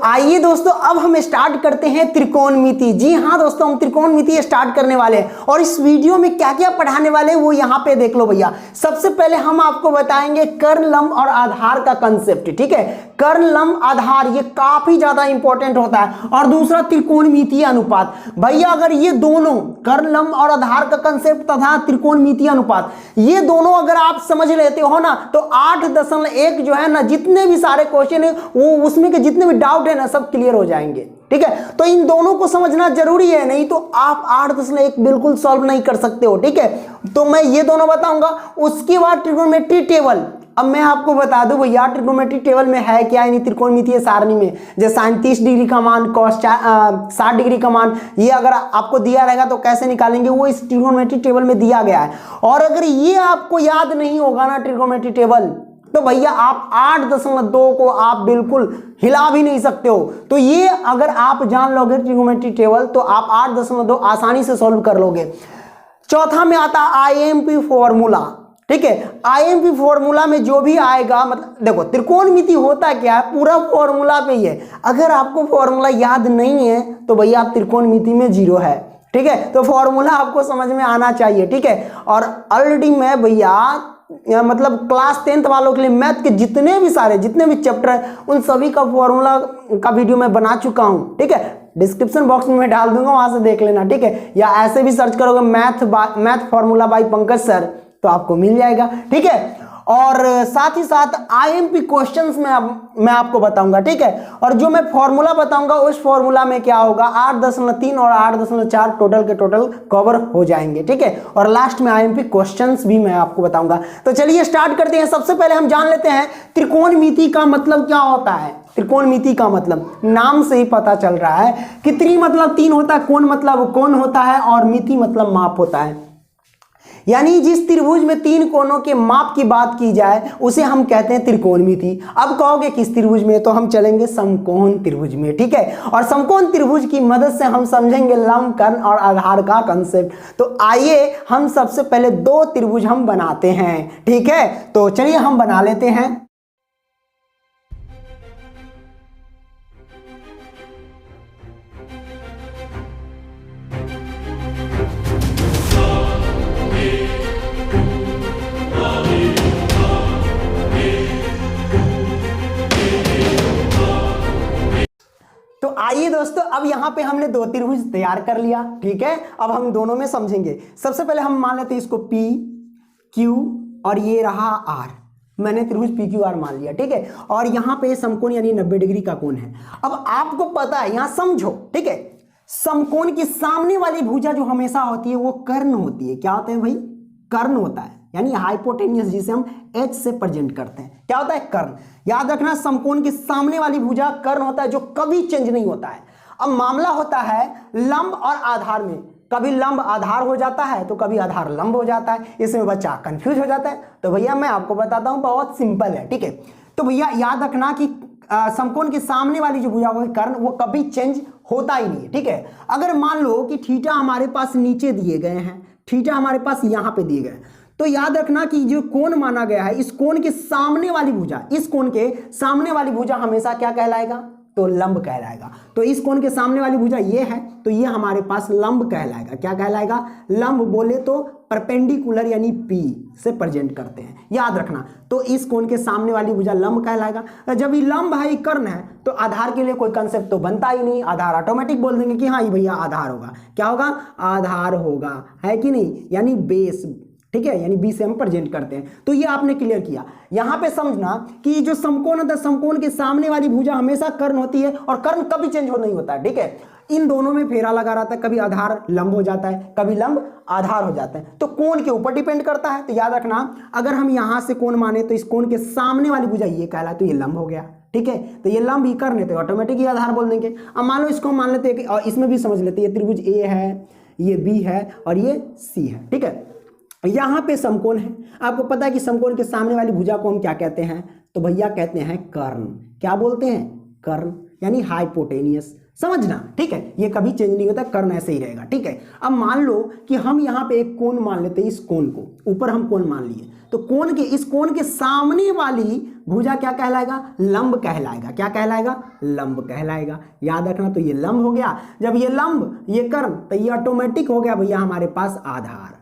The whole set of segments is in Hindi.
आइए दोस्तों अब हम स्टार्ट करते हैं त्रिकोणमिति। जी हाँ दोस्तों, हम त्रिकोणमिति स्टार्ट करने वाले हैं और इस वीडियो में क्या क्या पढ़ाने वाले हैं वो यहाँ पे देख लो भैया। सबसे पहले हम आपको बताएंगे कर्ण, लंब और आधार का कंसेप्ट। ठीक है, कर्ण, लंब, आधार ये काफी ज्यादा इंपॉर्टेंट होता है। और दूसरा त्रिकोणमितीय अनुपात। भैया अगर ये दोनों कर्ण, लंब और आधार का कंसेप्ट तथा त्रिकोणमितीय अनुपात ये दोनों अगर आप समझ लेते हो ना तो 8.1 जो है ना, जितने भी सारे क्वेश्चन है वो उसमें के जितने भी डाउट है ना सब क्लियर हो जाएंगे। ठीक है, तो इन दोनों को समझना जरूरी है, नहीं तो आप 8.1 बिल्कुल सॉल्व नहीं कर सकते हो। ठीक है, तो मैं ये दोनों बताऊंगा। उसके बाद ट्रिग्नोमेट्री टेबल। अब मैं आपको बता दूं भैया ट्रिग्नोमेट्री टेबल में है क्या, यानी त्रिकोणमितीय सारणी में जैसे sin 30 डिग्री का मान, cos 60 डिग्री का मान, ये अगर आपको दिया रहेगा तो कैसे निकालेंगे वो इस ट्रिग्नोमेट्री टेबल में दिया गया है। और अगर ये आपको याद नहीं होगा ना ट्रिग्नोमेट्री टेबल, तो भैया आप 8.2 को आप बिल्कुल हिला भी नहीं सकते हो। तो ये अगर आप जान लोगे ट्रिग्नोमेट्री टेबल तो आप 8.2 आसानी से सॉल्व कर लोगे। चौथा में आता IMP फॉर्मूला। ठीक है, IMP फॉर्मूला में जो भी आएगा, मतलब देखो त्रिकोणमिति होता क्या है, पूरा फॉर्मूला पे ही है। अगर आपको फॉर्मूला याद नहीं है तो भैया आप त्रिकोणमिति में जीरो है। ठीक है, तो फॉर्मूला आपको समझ में आना चाहिए। ठीक है, और ऑलरेडी मैं भैया मतलब क्लास 10th वालों के लिए मैथ के जितने भी चैप्टर है उन सभी का फॉर्मूला का वीडियो मैं बना चुका हूं। ठीक है, डिस्क्रिप्शन बॉक्स में मैं डाल दूंगा, वहां से देख लेना। ठीक है, या ऐसे भी सर्च करोगे math formula bye Pankaj sir तो आपको मिल जाएगा। ठीक है, और साथ ही साथ IMP क्वेश्चंस में मैं आपको बताऊंगा। ठीक है, और जो मैं फॉर्मूला बताऊंगा उस फॉर्मूला में क्या होगा 8.3 और 8.4 टोटल के टोटल कवर हो जाएंगे। ठीक है, और लास्ट में IMP क्वेश्चंस भी मैं आपको बताऊंगा। तो चलिए स्टार्ट करते हैं। सबसे पहले हम जान लेते हैं त्रिकोणमिति का मतलब क्या होता है। त्रिकोणमिति का मतलब नाम से ही पता चल रहा है कि त्रि मतलब 3 होता है, कोण मतलब कोण होता है और मिति मतलब माप होता है। यानी जिस त्रिभुज में 3 कोणों के माप की बात की जाए उसे हम कहते हैं त्रिकोणमिति। अब कहोगे किस त्रिभुज में, तो हम चलेंगे समकोण त्रिभुज में। ठीक है, और समकोण त्रिभुज की मदद से हम समझेंगे लंब, कर्ण और आधार का कंसेप्ट। तो आइए हम सबसे पहले 2 त्रिभुज हम बनाते हैं। ठीक है, तो चलिए हम बना लेते हैं। तो आइए दोस्तों, अब यहां पे हमने 2 त्रिभुज तैयार कर लिया। ठीक है, अब हम दोनों में समझेंगे। सबसे पहले हम मान लेते हैं इसको P Q और ये रहा R। मैंने त्रिभुज PQR मान लिया। ठीक है, और यहां पे समकोण यानी 90 डिग्री का कोण है। अब आपको पता है, यहां समझो। ठीक है, समकोण की सामने वाली भुजा जो हमेशा होती है वो कर्ण होती है। क्या होता है भाई, कर्ण होता है, यानी हाइपोटेन्यूस, जिसे हम H से प्रेजेंट करते हैं। क्या होता है, कर्ण। याद रखना समकोण के सामने वाली भुजा कर्ण होता है जो कभी चेंज नहीं होता है। अब मामला होता है लंब और आधार में, कभी लंब आधार हो जाता है तो कभी आधार लंब हो जाता है। इसमें बच्चा कंफ्यूज हो जाता है। तो भैया मैं आपको बताता हूं, बहुत सिंपल है। ठीक है, तो भैया याद रखना कि समकोण के सामने वाली जो भुजा होगी कर्ण, वो कभी चेंज होता ही नहीं है। ठीक है, अगर मान लो कि थीटा हमारे पास नीचे दिए गए हैं, थीटा हमारे पास यहां पे दिए गए, तो याद रखना कि जो कोण माना गया है, इस कोण के सामने वाली भुजा, इस कोण के सामने वाली भुजा हमेशा क्या कहलाएगा, तो लंब कहलाएगा। तो इस कोण के सामने वाली भुजा ये है, तो ये हमारे पास लंब कहलाएगा। क्या कहलाएगा, लंब। बोले तो परपेंडिकुलर यानी P से प्रेजेंट करते हैं, याद रखना। तो इस कोण के सामने वाली भुजा लंब कहलाएगा। जब ये लंब है, कर्ण है, तो आधार के लिए कोई कंसेप्ट तो बनता ही नहीं। आधार ऑटोमेटिक बोल देंगे कि हाँ ये भैया आधार होगा। क्या होगा, आधार होगा, है कि नहीं, यानी बेस। ठीक है, यानी बी से हम प्रेजेंट करते हैं। तो ये आपने क्लियर किया। यहां पे समझना कि जो समकोण होता है, समकोण के सामने वाली भुजा हमेशा कर्ण होती है और कर्ण कभी चेंज हो नहीं होता है। ठीक है, इन दोनों में फेरा लगा रहता है, कभी आधार लंब हो जाता है, कभी लंब आधार हो जाता है। तो कोण के ऊपर डिपेंड करता है। तो याद रखना, अगर हम यहां से कोण माने तो इस कोण के सामने वाली भुजा ये कहला, तो ये लंब हो गया। ठीक है, तो ये लंब ही कर्ण है तो ऑटोमेटिक ही आधार बोल देंगे। अब मान लो इसको मान लेते हैं, और इसमें भी समझ लेते हैं, ये त्रिभुज A है, ये B है और ये C है। ठीक है, यहां पे समकोण है। आपको पता है कि समकोण के सामने वाली भुजा को हम क्या कहते हैं, तो भैया कहते हैं कर्ण। क्या बोलते हैं, कर्ण, यानी हाइपोटेनियस। समझना, ठीक है, ये कभी चेंज नहीं होता, कर्ण ऐसे ही रहेगा, ठीक है। अब मान लो कि हम यहाँ पे एक कोण मान लेते हैं, इस कोण को ऊपर हम कोण मान लिए, तो कोण के इस कोण के सामने वाली भुजा क्या कहलाएगा? लंब कहलाएगा। क्या कहलाएगा? लंब कहलाएगा। याद रखना, तो ये लंब हो गया। जब ये लंब ये कर्ण, तो ये ऑटोमेटिक हो गया भैया हमारे पास आधार।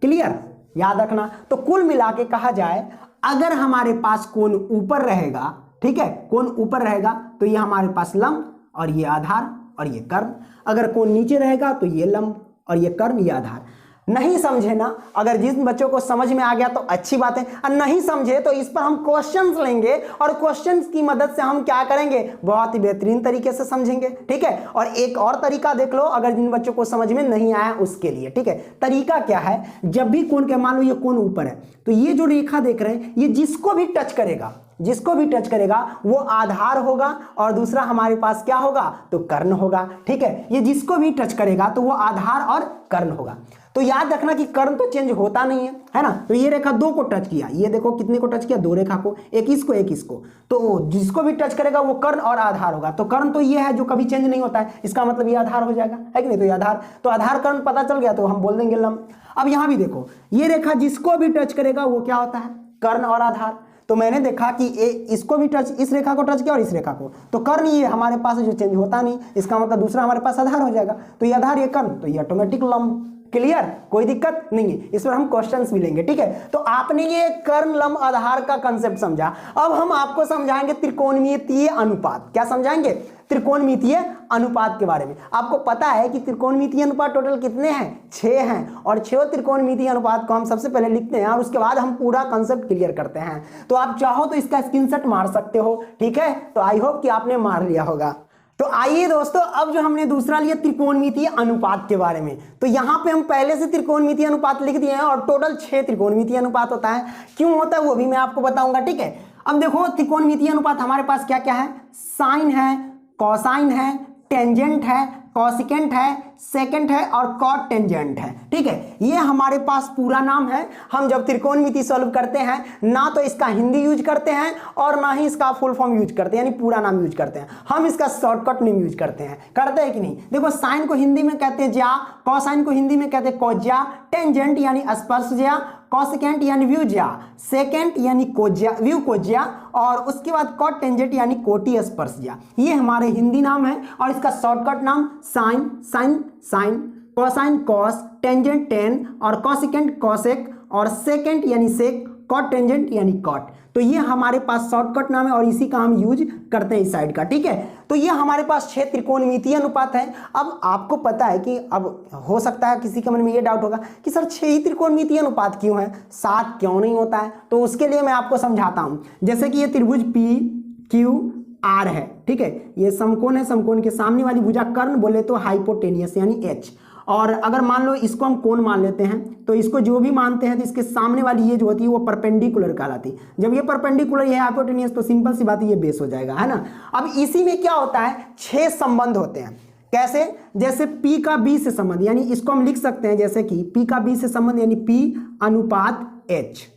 क्लियर? याद रखना, तो कुल मिला के कहा जाए, अगर हमारे पास कोण ऊपर रहेगा, ठीक है, कोण ऊपर रहेगा तो ये हमारे पास लंब और ये आधार और ये कर्ण। अगर कोण नीचे रहेगा तो ये लंब और ये कर्ण, ये आधार। नहीं समझे ना? अगर जिन बच्चों को समझ में आ गया तो अच्छी बात है, और नहीं समझे तो इस पर हम क्वेश्चंस लेंगे और क्वेश्चंस की मदद से हम क्या करेंगे? बहुत ही बेहतरीन तरीके से समझेंगे, ठीक है। और एक और तरीका देख लो, अगर जिन बच्चों को समझ में नहीं आया उसके लिए, ठीक है। तरीका क्या है? जब भी कोण के, मान लो ये कोण ऊपर है, तो ये जो रेखा देख रहे हैं, ये जिसको भी टच करेगा, जिसको भी टच करेगा वो आधार होगा, और दूसरा हमारे पास क्या होगा? तो कर्ण होगा, ठीक है। ये जिसको भी टच करेगा तो वो आधार और कर्ण होगा। तो याद रखना कि कर्ण तो चेंज होता नहीं है ना। तो ये रेखा दो को टच किया, ये देखो कितने को टच किया? दो रेखा को, एक इसको एक इसको, तो जिसको भी टच करेगा वो कर्ण और आधार होगा। तो कर्ण तो ये है जो कभी चेंज नहीं होता है, इसका मतलब ये आधार हो जाएगा, है कि नहीं? तो ये आधार, तो आधार कर्ण पता चल गया, तो हम बोल देंगे लंब। अब यहां भी देखो, ये रेखा जिसको भी टच करेगा वो क्या होता है? कर्ण और आधार। तो मैंने देखा कि इसको भी टच, इस रेखा को टच किया और इस रेखा को, तो कर्ण ये हमारे पास जो चेंज होता नहीं, इसका मतलब दूसरा हमारे पास आधार हो जाएगा। तो ये आधार, ये कर्ण, तो ये ऑटोमेटिक लंब। क्लियर? कोई दिक्कत नहीं है, इस पर हम क्वेश्चंस भी लेंगे, ठीक है। तो आपने ये कर्ण लंब आधार का कंसेप्ट समझा। अब हम आपको समझाएंगे त्रिकोणमितीय अनुपात। क्या समझाएंगे? त्रिकोणमितीय अनुपात के बारे में। आपको पता है कि त्रिकोणमितीय अनुपात टोटल कितने हैं? 6 हैं, और 6 त्रिकोणमितीय अनुपात को हम सबसे पहले लिखते हैं और उसके बाद हम पूरा कंसेप्ट क्लियर करते हैं। तो आप चाहो तो इसका स्क्रीनशॉट मार सकते हो, ठीक है। तो आई होप कि आपने मार लिया होगा। तो आइए दोस्तों, अब जो हमने दूसरा लिया त्रिकोणमितीय अनुपात के बारे में, तो यहां पे हम पहले से त्रिकोणमितीय अनुपात लिख दिए हैं, और टोटल 6 त्रिकोणमितीय अनुपात होता है। क्यों होता है वो भी मैं आपको बताऊंगा, ठीक है। अब देखो, त्रिकोणमितीय अनुपात हमारे पास क्या क्या है? साइन है, कॉसाइन है, टेंजेंट है, कॉसिकेंट है, सेकेंट है और कॉट टेंजेंट है, ठीक है। ये हमारे पास पूरा नाम है। हम जब त्रिकोणमिति सॉल्व करते हैं ना तो इसका हिंदी यूज करते हैं और ना ही इसका फुल फॉर्म यूज करते हैं, यानी पूरा नाम यूज करते हैं। हम इसका शॉर्टकट नेम यूज करते हैं। करते हैं कि नहीं? देखो, साइन को हिंदी में कहते हैं ज्या, कॉसाइन को हिंदी में कहते हैं कोज्या, टेंजेंट यानी स्पर्शज्या, कॉसिकेंट यानी व्यूज्या, सेकेंट यानी कोज्या, व्यू कोज्या, और उसके बाद कॉट टेंजेंट यानी कोटि स्पर्शज्या। ये हमारे हिंदी नाम है, और इसका शॉर्टकट नाम sine, sine sine, cosine cos, tangent tan, और कॉसिकेंट कॉसेक, और सेकेंट यानी सेक, कॉट टेंजेंट यानी कॉट। तो ये हमारे पास शॉर्टकट नाम है और इसी का हम यूज करते हैं इस साइड का, ठीक है। तो ये हमारे पास 6 त्रिकोणमितीय अनुपात है। अब आपको पता है कि अब हो सकता है किसी के मन में ये डाउट होगा कि सर 6 ही त्रिकोणमितीय अनुपात क्यों है, 7 क्यों नहीं होता है? तो उसके लिए मैं आपको समझाता हूं। जैसे कि ये त्रिभुज PQR है, ठीक है, ये समकोण है, समकोण के सामने वाली भुजा कर्ण बोले तो हाइपोटेनियस यानी H। और अगर मान लो इसको हम कोण मान लेते हैं, तो इसको जो भी मानते हैं तो इसके सामने वाली ये जो होती है वो परपेंडिकुलर कहलाती है। जब ये परपेंडिकुलर, ये हाइपोटेनियस, तो सिंपल सी बात है, ये बेस हो जाएगा, है ना। अब इसी में क्या होता है? 6 संबंध होते हैं। कैसे? जैसे P का B से संबंध, यानी इसको हम लिख सकते हैं जैसे कि P का B से संबंध यानी P अनुपात H।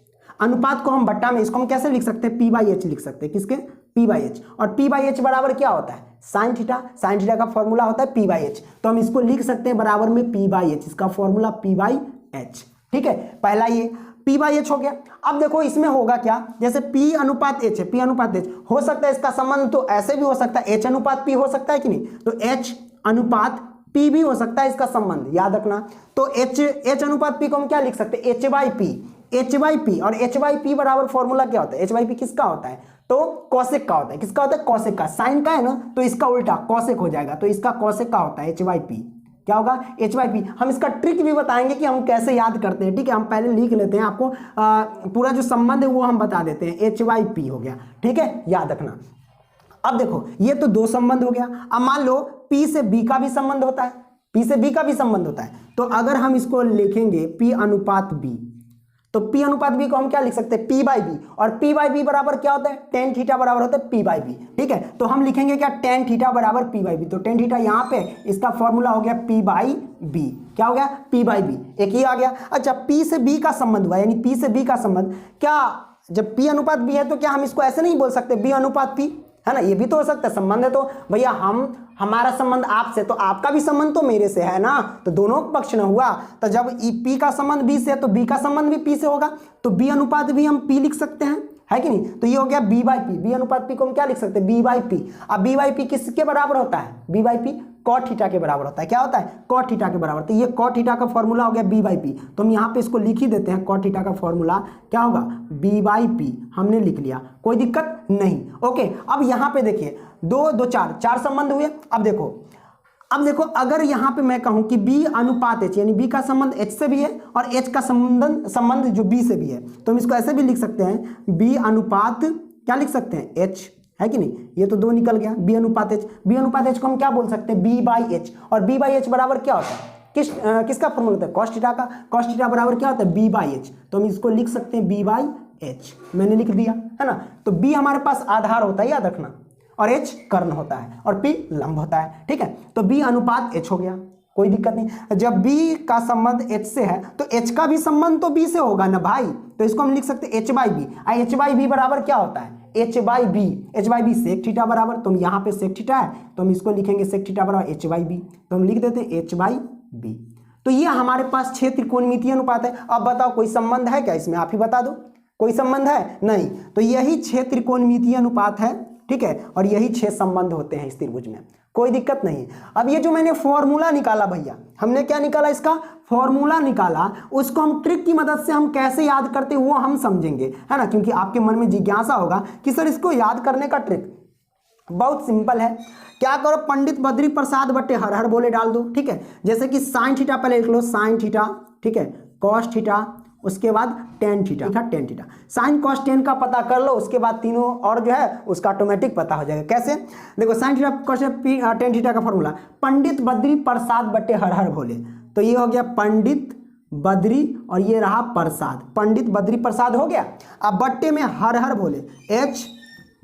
अनुपात को हम बट्टा में, इसको हम कैसे लिख सकते हैं? P/H लिख सकते हैं। किसके? P/H। और P/H बराबर क्या होता है? Sine theta. साइन थीटा का फॉर्मूला होता है P/H, तो हम इसको लिख सकते हैं बराबर में P/H, इसका फॉर्मूला P/H, ठीक है। पहला ये P/H हो गया। अब देखो इसमें होगा क्या? जैसे P अनुपात H है, P अनुपात H हो सकता है इसका संबंध, तो ऐसे भी हो सकता है, H अनुपात P हो सकता है कि नहीं? तो H अनुपात P भी हो सकता है इसका संबंध, याद रखना। तो H अनुपात P को हम क्या लिख सकते हैं? H/P, H/P। और H/P बराबर फॉर्मूला क्या होता है? H/P किसका होता है? तो कॉसेक का होता है। किसका होता है? कॉसेक का। साइन का है ना, तो इसका उल्टा कॉसेक हो जाएगा, तो इसका कॉसेक का होता है H/P। क्या होगा? H/P। हम इसका ट्रिक भी बताएंगे कि हम कैसे याद करते हैं, ठीक है। हम पहले लिख लेते हैं, आपको पूरा जो संबंध है वो हम बता देते हैं। H/P हो गया, ठीक है, याद रखना। अब देखो, ये तो 2 संबंध हो गया। अब मान लो P से B का भी संबंध होता है, P से B का भी संबंध होता है। तो अगर हम इसको लिखेंगे P अनुपात B, तो P अनुपात B को हम क्या लिख सकते हैं? P/B। और P/B बराबर क्या होता है? टेन थीटा बराबर होता है P/B, ठीक है। तो हम लिखेंगे क्या? टेन थीटा बराबर P/B। तो टेन थीटा यहाँ पे इसका फॉर्मूला हो गया P/B। क्या हो गया? P/B। एक ही आ गया। अच्छा, P से B का संबंध हुआ, यानी P से B का संबंध क्या? जब P अनुपात B है तो क्या हम इसको ऐसे नहीं बोल सकते B अनुपात P? है ना, ये भी तो हो सकता है। संबंध है तो भैया हमारा संबंध आपसे, तो आपका भी संबंध तो मेरे से है ना, तो दोनों पक्ष न हुआ। तो जब पी का संबंध बी से है तो बी का संबंध भी पी से होगा, तो बी अनुपात भी हम पी लिख सकते हैं, है कि नहीं। तो ये हो गया बी बाई पी, बी अनुपात पी को हम क्या लिख सकते हैं, बी बाई पी। अब बी बाई पी किसके बराबर होता है, b by p cot theta के बराबर होता है। क्या होता है, कॉट थीटा के बराबर। तो ये कॉट थीटा का फॉर्मूला हो गया बी बाई पी, तो हम यहाँ पे इसको लिख ही देते हैं। कॉट थीटा का फॉर्मूला क्या होगा, बी बाई पी, हमने लिख लिया, कोई दिक्कत नहीं। ओके, अब यहाँ पे देखिए 2 2 4 संबंध हुए। अब देखो अगर यहाँ पे मैं कहूँ कि B अनुपात H, यानी B का संबंध H से भी है और H का संबंध जो B से भी है, तो हम इसको ऐसे भी लिख सकते हैं, B अनुपात क्या लिख सकते हैं, H, है कि नहीं। ये तो 2 निकल गया, B अनुपात H। B अनुपात H को हम क्या बोल सकते हैं, B बाई H, और B बाई H बराबर क्या होता है, किसका फॉर्मूला होता है, कॉस थीटा का। कॉस थीटा बराबर क्या होता है, B बाई H, तो हम इसको लिख सकते हैं B बाई H, मैंने लिख दिया, है ना। तो B हमारे पास आधार होता है, याद रखना, और H कर्ण होता है और P लंब होता है, ठीक है। तो B अनुपात H हो गया, कोई दिक्कत नहीं। जब B का संबंध H से है तो H का भी संबंध तो B से होगा ना भाई, तो इसको हम लिख सकते हैं H by b. H by b बराबर क्या होता है, H by b. H by b sec theta बराबर, तो हम यहाँ पे सेक थीटा है तो हम इसको लिखेंगे सेक थीटा बराबर H बाई बी, तो हम लिख देते हैं H बाई बी। तो ये हमारे पास 6 त्रिकोणमितीय अनुपात है। अब बताओ कोई संबंध है क्या इसमें, आप ही बता दो, कोई संबंध है नहीं। तो यही 6 त्रिकोणमितीय अनुपात है, ठीक है, और यही 6 संबंध होते हैं इस त्रिभुज में, कोई दिक्कत नहीं। अब ये जो मैंने फॉर्मूला निकाला भैया, हमने क्या निकाला, इसका फॉर्मूला निकाला, उसको हम ट्रिक की मदद से हम कैसे याद करते वो हम समझेंगे, है ना। क्योंकि आपके मन में जिज्ञासा होगा कि सर इसको याद करने का ट्रिक बहुत सिंपल है। क्या करो, पंडित बद्री प्रसाद बट्टे हर हर बोले डाल दो, ठीक है। जैसे कि साइन थीटा पहले लिख लो, साइन थीटा, ठीक है, कॉस थीटा, उसके बाद tan theta, tan theta, sine cos tan का पता कर लो, उसके बाद तीनों और जो है उसका ऑटोमेटिक पता हो जाएगा। कैसे, देखो sine theta cos tan theta का फॉर्मूला, पंडित बद्री प्रसाद बट्टे हर हर भोले, तो ये हो गया पंडित बद्री और ये रहा प्रसाद, पंडित बद्री प्रसाद हो गया। अब बट्टे में हर हर भोले, एच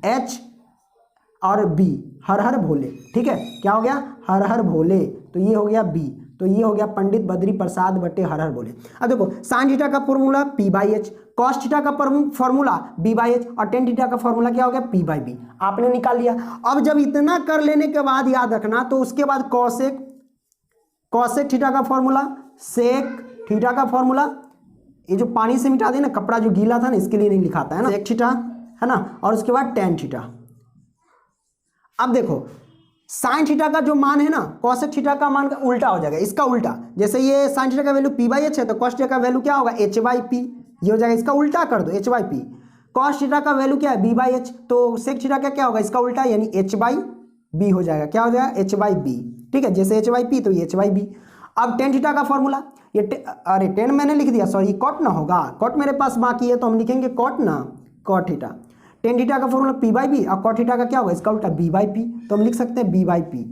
एच और बी, हर हर भोले, ठीक है, क्या हो गया, हर हर भोले, तो ये हो गया बी, तो ये हो गया पंडित बद्री प्रसाद बट्टे हर हर बोले। अब देखो साइन थीटा का formula P by H, cos theta का फॉर्मूला बी बाई एच, और टेन थीटा का फॉर्मूला क्या हो गया, पी बाई बी, आपने निकाल लिया। अब जब इतना कर लेने के बाद याद रखना, तो उसके बाद कॉसेक थीटा का फॉर्मूला, सेक थीटा का फॉर्मूला, ये जो पानी से मिटा देना, कपड़ा जो गीला था ना इसके लिए नहीं लिखाता है ना, सेक थीटा, है ना, और उसके बाद टेन थीटा। अब देखो साइन थीटा का जो मान है ना, कॉसेक थीटा का मान का उल्टा हो जाएगा, इसका उल्टा। जैसे ये साइन थीटा का वैल्यू पी बाई एच है, तो कॉस थीटा का वैल्यू क्या होगा, एच बाई पी, ये हो जाएगा, इसका उल्टा कर दो, H by P. Cos theta का वैल्यू क्या है, बी बाई एच, तो सेक थीटा का क्या होगा, इसका उल्टा, यानी एच बाई बी हो जाएगा, क्या हो जाएगा, एच बाई बी, ठीक है। जैसे एच बाई पी तो ये एच बाई बी। अब टेन थीटा का फॉर्मूला, ये अरे टेन मैंने लिख दिया, सॉरी, कॉट ना होगा, कॉट मेरे पास बाकी है, तो हम लिखेंगे कॉट ना, कॉट थीटा। टेन थीटा का फॉर्मूला पी बाई बी, और कॉट थीटा का क्या होगा, इसका उल्टा बी बाई पी, तो हम लिख सकते हैं बी बाई पी,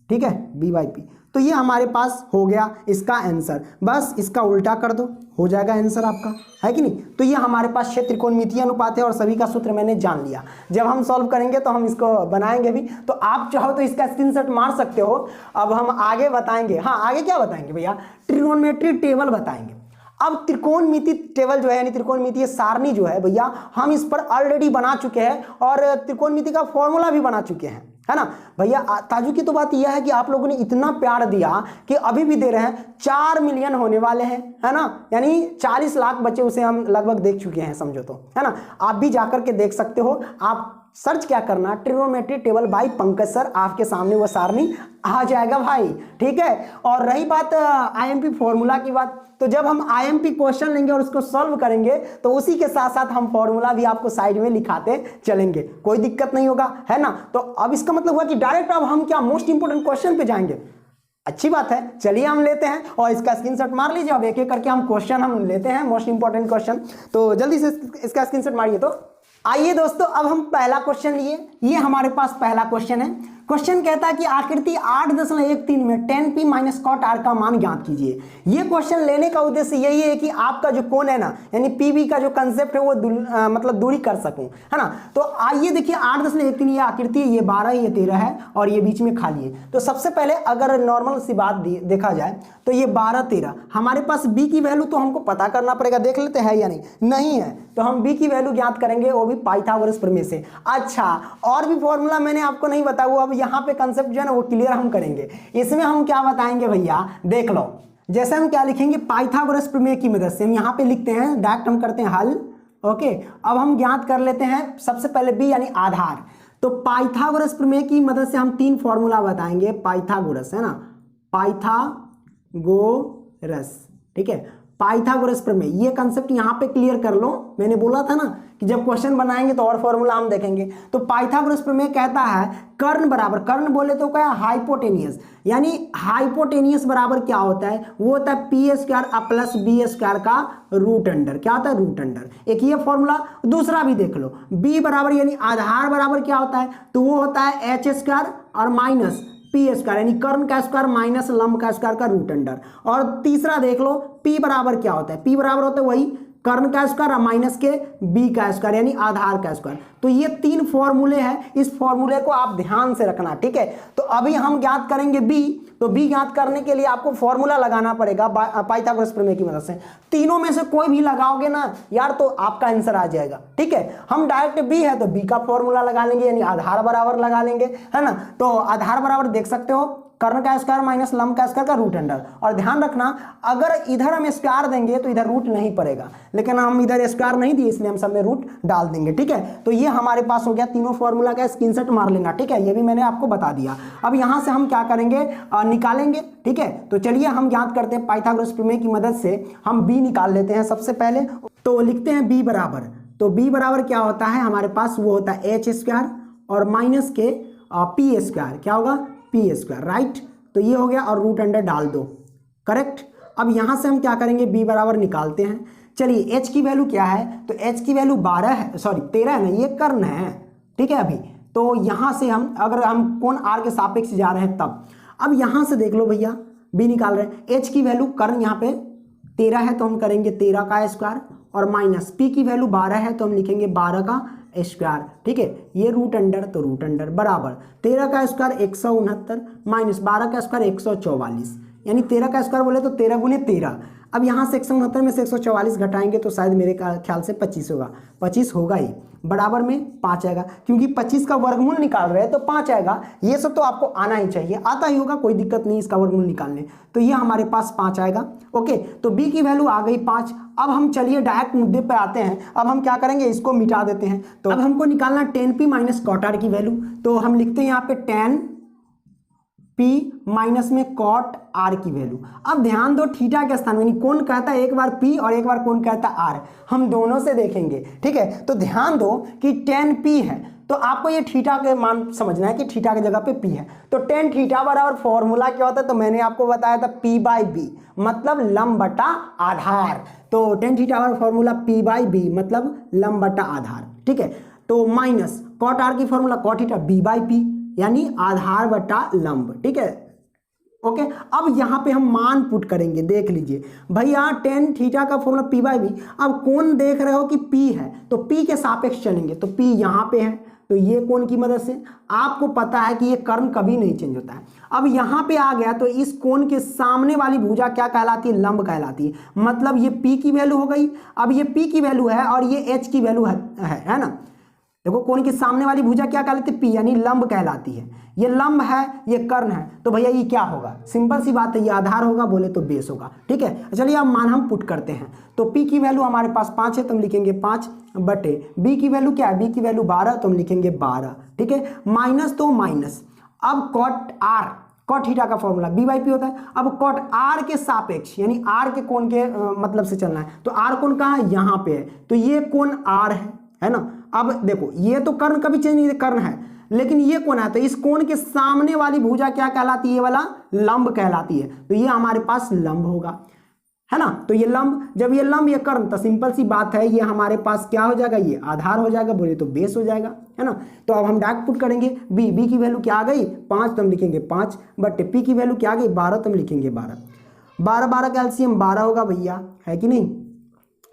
ठीक है, बी बाई पी। तो ये हमारे पास हो गया इसका आंसर, बस इसका उल्टा कर दो, हो जाएगा आंसर आपका, है कि नहीं। तो ये हमारे पास 6 त्रिकोणमितीय अनुपात है और सभी का सूत्र मैंने जान लिया। जब हम सॉल्व करेंगे तो हम इसको बनाएंगे भी, तो आप चाहो तो इसका स्क्रीनशॉट मार सकते हो। अब हम आगे बताएंगे, हाँ आगे क्या बताएंगे भैया, ट्रिगोनोमेट्री टेबल बताएंगे। अब त्रिकोणमिति टेबल जो है, यानी त्रिकोणमितीय सारणी जो है भैया, हम इस पर ऑलरेडी बना चुके हैं और त्रिकोणमिति का फॉर्मूला भी बना चुके हैं, है ना भैया। ताजु की तो बात यह है कि आप लोगों ने इतना प्यार दिया कि अभी भी दे रहे हैं, 4 मिलियन होने वाले हैं, है ना, यानी 40 लाख बच्चे उसे हम लगभग देख चुके हैं, समझो तो, है ना। आप भी जाकर के देख सकते हो, आप सर्च क्या करना, trigonometry table by Pankaj sir, आपके सामने वो सारणी आ जाएगा भाई, ठीक है। और रही बात आईएमपी फॉर्मूला की बात, तो जब हम आईएमपी क्वेश्चन लेंगे और उसको सॉल्व करेंगे तो उसी के साथ साथ हम फॉर्मूला भी आपको साइड में लिखाते चलेंगे, कोई दिक्कत नहीं होगा, है ना। तो अब इसका मतलब हुआ कि डायरेक्ट अब हम क्या मोस्ट इंपोर्टेंट क्वेश्चन पे जाएंगे, अच्छी बात है, चलिए हम लेते हैं और इसका स्क्रीनशॉट मार लीजिए। अब एक एक करके हम क्वेश्चन हम लेते हैं, मोस्ट इंपोर्टेंट क्वेश्चन, तो जल्दी से इसका स्क्रीनशॉट मारिए। तो आइए दोस्तों, अब हम पहला क्वेश्चन लिए, ये हमारे पास पहला क्वेश्चन है। क्वेश्चन कहता है कि आकृति 8.13 में tan p minus cot r का मान ज्ञात कीजिए। ये क्वेश्चन लेने का उद्देश्य यही है कि आपका जो कोण है ना, यानी पीबी का जो कंसेप्ट है वो मतलब दूरी कर सकूं, है ना। तो आइए देखिए 8.13 ये आकृति है, ये 12 ये 13 है और ये बीच में खाली है। तो सबसे पहले अगर नॉर्मल सी बात देखा जाए तो ये 12 13 हमारे पास b की वैल्यू तो हमको पता करना पड़ेगा, देख लेते हैं या नहीं है तो हम b की वैल्यू ज्ञात करेंगे, वो भी पाइथागोरस प्रमेय से। अच्छा, और भी फॉर्मूला मैंने आपको नहीं बताया, अब यहाँ पे कंसेप्ट जो है ना वो क्लियर हम करेंगे। इसमें हम क्या बताएंगे भैया, देख लो। जैसे हम क्या लिखेंगे, पाइथागोरस प्रमेय की मदद से हम यहाँ पे लिखते हैं, डायरेक्ट हम करते हैं हल। ओके, अब हम ज्ञात कर लेते हैं सबसे पहले b यानी आधार। तो पाइथागोरस प्रमेय की मदद से हम 3 फॉर्मूला बताएंगे, पाइथागोरस है ना, पाइथागोरस, ठीक है, पाइथागोरस प्रमेय। ये कंसेप्ट यहाँ पे क्लियर कर लो, मैंने बोला था ना कि जब क्वेश्चन बनाएंगे तो और फॉर्मूला हम देखेंगे। तो पाइथागोरस प्रमेय कहता है कर्ण बराबर, कर्ण बोले तो क्या है, हाइपोटेनियस, यानी हाइपोटेनियस बराबर क्या होता है, वो होता है p square plus b square का रूट अंडर। क्या होता है, रूट अंडर। एक ये फॉर्मूला, दूसरा भी देख लो, बी बराबर यानी आधार बराबर क्या होता है, तो वो होता है एच स्क्वायर और माइनस पी स्क्वायर, यानी कर्ण का स्क्वायर माइनस लंब का स्क्वायर का रूट अंडर। और तीसरा देख लो, पी बराबर क्या होता है, पी बराबर होता है वही कर्ण का स्क्वायर माइनस के बी का स्क्वायर, यानी आधार का स्क्वायर। तो ये 3 फॉर्मूले हैं, इस फॉर्मूले को आप ध्यान से रखना, ठीक है। तो अभी हम ज्ञात करेंगे बी, तो बी ज्ञात करने के लिए आपको फॉर्मूला लगाना पड़ेगा पाइथागोरस प्रमेय की मदद से। तीनों में से कोई भी लगाओगे ना यार तो आपका आंसर आ जाएगा, ठीक है। हम डायरेक्ट बी है तो बी का फॉर्मूला लगा लेंगे, यानी आधार बराबर लगा लेंगे, है ना। तो आधार बराबर देख सकते हो कर्ण का स्क्वायर माइनस लंब का स्क्वायर का रूट अंडर। और ध्यान रखना, अगर इधर हम स्क्वायर देंगे तो इधर रूट नहीं पड़ेगा, लेकिन हम इधर स्क्वायर नहीं दिए इसलिए हम सब में रूट डाल देंगे, ठीक है। तो ये हमारे पास हो गया, तीनों फॉर्मूला का स्क्रीनशॉट मार लेना, ठीक है। ये भी मैंने आपको बता दिया। अब यहाँ से हम क्या करेंगे, निकालेंगे, ठीक है। तो चलिए हम ज्ञात करते हैं पाइथागोरस प्रमेय की मदद से हम बी निकाल लेते हैं सबसे पहले। तो लिखते हैं बी बराबर, तो बी बराबर क्या होता है हमारे पास, वो होता है एच स्क्वायर और माइनस के पी स्क्वायर, क्या होगा, पी स्क्वायर, राइट। तो ये हो गया और रूट अंडर डाल दो, करेक्ट। अब यहां से हम क्या करेंगे, b बराबर निकालते हैं। चलिए h की वैल्यू क्या है, तो h की वैल्यू 12 है, सॉरी 13 है ना, ये कर्ण है, ठीक है। अभी तो यहां से हम अगर हम कोण r के सापेक्ष जा रहे हैं तब, अब यहां से देख लो भैया b निकाल रहे हैं, h की वैल्यू कर्ण यहाँ पे 13 है तो हम करेंगे 13 का स्क्वायर और माइनस p की वैल्यू 12 है तो हम लिखेंगे 12 का स्क्वायर, ठीक है। ये रूट अंडर तो रूट अंडर बराबर 13 का स्क्वायर 169 माइनस 12 का स्क्वायर 144, यानी 13 का स्क्वायर बोले तो 13 गुने 13। अब यहाँ से 169 में से 144 घटाएंगे तो शायद मेरे ख्याल से 25 होगा, 25 होगा ही, बराबर में 5 आएगा, क्योंकि 25 का वर्गमूल निकाल रहे हैं तो 5 आएगा। ये सब तो आपको आना ही चाहिए, आता ही होगा, कोई दिक्कत नहीं इसका वर्गमूल निकालने। तो ये हमारे पास 5 आएगा, ओके। तो b की वैल्यू आ गई 5। अब हम चलिए डायरेक्ट मुद्दे पे आते हैं। अब हम क्या करेंगे, इसको मिटा देते हैं। तो अब हमको निकालना tan p minus cot r की वैल्यू, तो हम लिखते हैं यहाँ पे tan p माइनस में कॉट r की वैल्यू। अब ध्यान दो, थीटा के स्थान में कौन कहता है एक बार p और एक बार कौन कहता है r, हम दोनों से देखेंगे, ठीक है। तो ध्यान दो कि tan p है तो आपको ये थीटा के मान समझना है कि थीटा की जगह पे p है। तो tan थीटा बराबर फॉर्मूला क्या होता है, तो मैंने आपको बताया था p बाई बी, मतलब लंब बटा आधार। तो tan थीटा बराबर फॉर्मूला p बाई बी मतलब लंब बटा आधार, ठीक है। तो माइनस कॉट r की formula cot theta b by p, यानी आधार बटा लंब, ठीक है, ओके। अब यहाँ पे हम मान पुट करेंगे, देख लीजिए भैया tan थीटा का फॉर्मूला p बाई बी। अब कौन देख रहे हो कि p है तो p के सापेक्ष चलेंगे, तो p यहाँ पे है तो ये कोण की मदद से, आपको पता है कि ये कर्ण कभी नहीं चेंज होता है। अब यहाँ पे आ गया तो इस कोण के सामने वाली भुजा क्या कहलाती है, लंब कहलाती है, मतलब ये p की वैल्यू हो गई। अब ये p की वैल्यू है और ये h की वैल्यू है ना। देखो कोण के सामने वाली भुजा क्या कहलाती है, p, यानी लंब कहलाती है। ये लंब है, ये कर्ण है, तो भैया ये क्या होगा, सिंपल सी बात है, ये आधार होगा बोले तो बेस होगा, ठीक है। चलिए अब मान हम पुट करते हैं। तो p की वैल्यू हमारे पास 5 है तो हम लिखेंगे 5 बटे b की वैल्यू क्या है, b की वैल्यू 12 तो हम लिखेंगे 12, ठीक है। माइनस तो माइनस, अब कॉट r, कॉट थीटा का फॉर्मूला b बाई पी होता है। अब कॉट r के सापेक्ष यानी r के कोण के मतलब से चलना है, तो r कोण कहाँ है, यहाँ पे है, तो ये कोण r है ना। अब देखो ये तो कर्ण कभी चेंज नहीं, कर्ण है, लेकिन ये कोण है तो इस कोण के सामने वाली भुजा क्या कहलाती है, ये वाला लंब कहलाती है, तो ये हमारे पास लंब होगा, है ना। तो ये लंब, जब ये लंब ये कर्ण, तो सिंपल सी बात है ये हमारे पास क्या हो जाएगा, ये आधार हो जाएगा, बोले तो बेस हो जाएगा, है ना। तो अब हम डायरेक्ट पुट करेंगे बी की वैल्यू क्या आ गई 5, तो हम लिखेंगे 5, बट पी की वैल्यू क्या आ गई 12, तो हम लिखेंगे 12। 12 का एलसीएम 12 होगा भैया, है कि नहीं।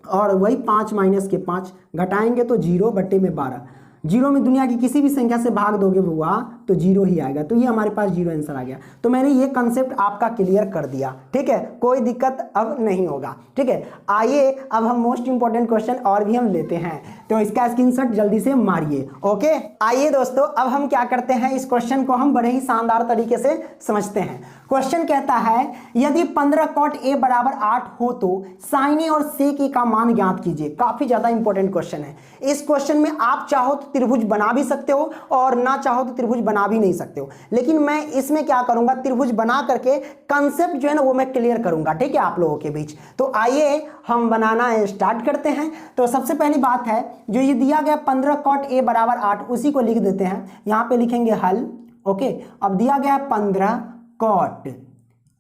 और वही 5 माइनस के 5 घटाएंगे तो 0 बट्टे में 12। 0 में दुनिया की किसी भी संख्या से भाग दोगे हुआ तो 0 ही आएगा, तो ये हमारे पास 0 आंसर आ गया। तो मैंने ये कंसेप्ट आपका क्लियर कर दिया, ठीक है, कोई दिक्कत अब नहीं होगा, ठीक है। आइए अब हम मोस्ट इंपॉर्टेंट क्वेश्चन और भी हम लेते हैं, तो इसका स्क्रीनशॉट जल्दी से मारिए। ओके, आइए दोस्तों अब हम क्या करते हैं, इस क्वेश्चन को हम बड़े ही शानदार तरीके से समझते हैं। क्वेश्चन कहता है यदि 15 cot a बराबर 8 हो तो sin a और sec a का मान ज्ञात कीजिए। काफी ज्यादा इंपॉर्टेंट क्वेश्चन है। इस क्वेश्चन में आप चाहो तो त्रिभुज बना भी सकते हो और ना चाहो तो त्रिभुज बना भी नहीं सकते हो, लेकिन मैं इसमें क्या करूंगा, त्रिभुज बना करके कंसेप्ट जो है ना वो मैं क्लियर करूंगा, ठीक है, आप लोगों के बीच। तो आइए हम बनाना स्टार्ट करते हैं। तो सबसे पहली बात है, जो ये दिया गया 15 cot a बराबर 8, उसी को लिख देते हैं, यहां पे लिखेंगे हल। ओके, अब दिया गया 15 cot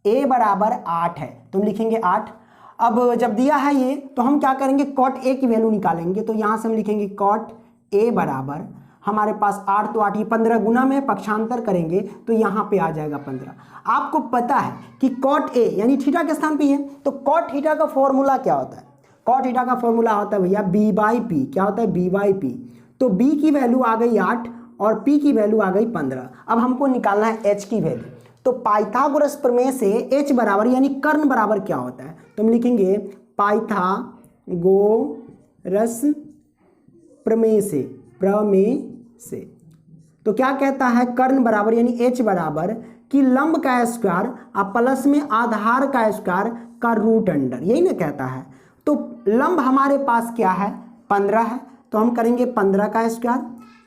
a बराबर 8 है, तो हम लिखेंगे 8। अब जब दिया है ये, तो हम क्या करेंगे, cot a की वैल्यू निकालेंगे, तो यहां से हम लिखेंगे cot a बराबर हमारे पास 8, तो 8 ये 15 गुना में पक्षांतर करेंगे तो यहां पे आ जाएगा 15। आपको पता है कि cot a यानी थीटा के स्थान पे है, तो cot थीटा का फॉर्मूला क्या होता है, cot थीटा का फॉर्मूला होता है भैया b बाई पी। क्या होता है, b बाई पी। तो b की वैल्यू आ गई 8 और p की वैल्यू आ गई 15। अब हमको निकालना है h की वैल्यू। तो पाइथागोरस प्रमेय से h बराबर यानी कर्ण बराबर क्या होता है, तो हम लिखेंगे पाइथागोरस प्रमेय से तो क्या कहता है, कर्ण बराबर यानी h बराबर कि लंब का स्क्वायर और प्लस में आधार का स्क्वायर का रूट अंडर, यही ना कहता है। तो लंब हमारे पास क्या है 15 है, तो हम करेंगे 15 का स्क्वायर,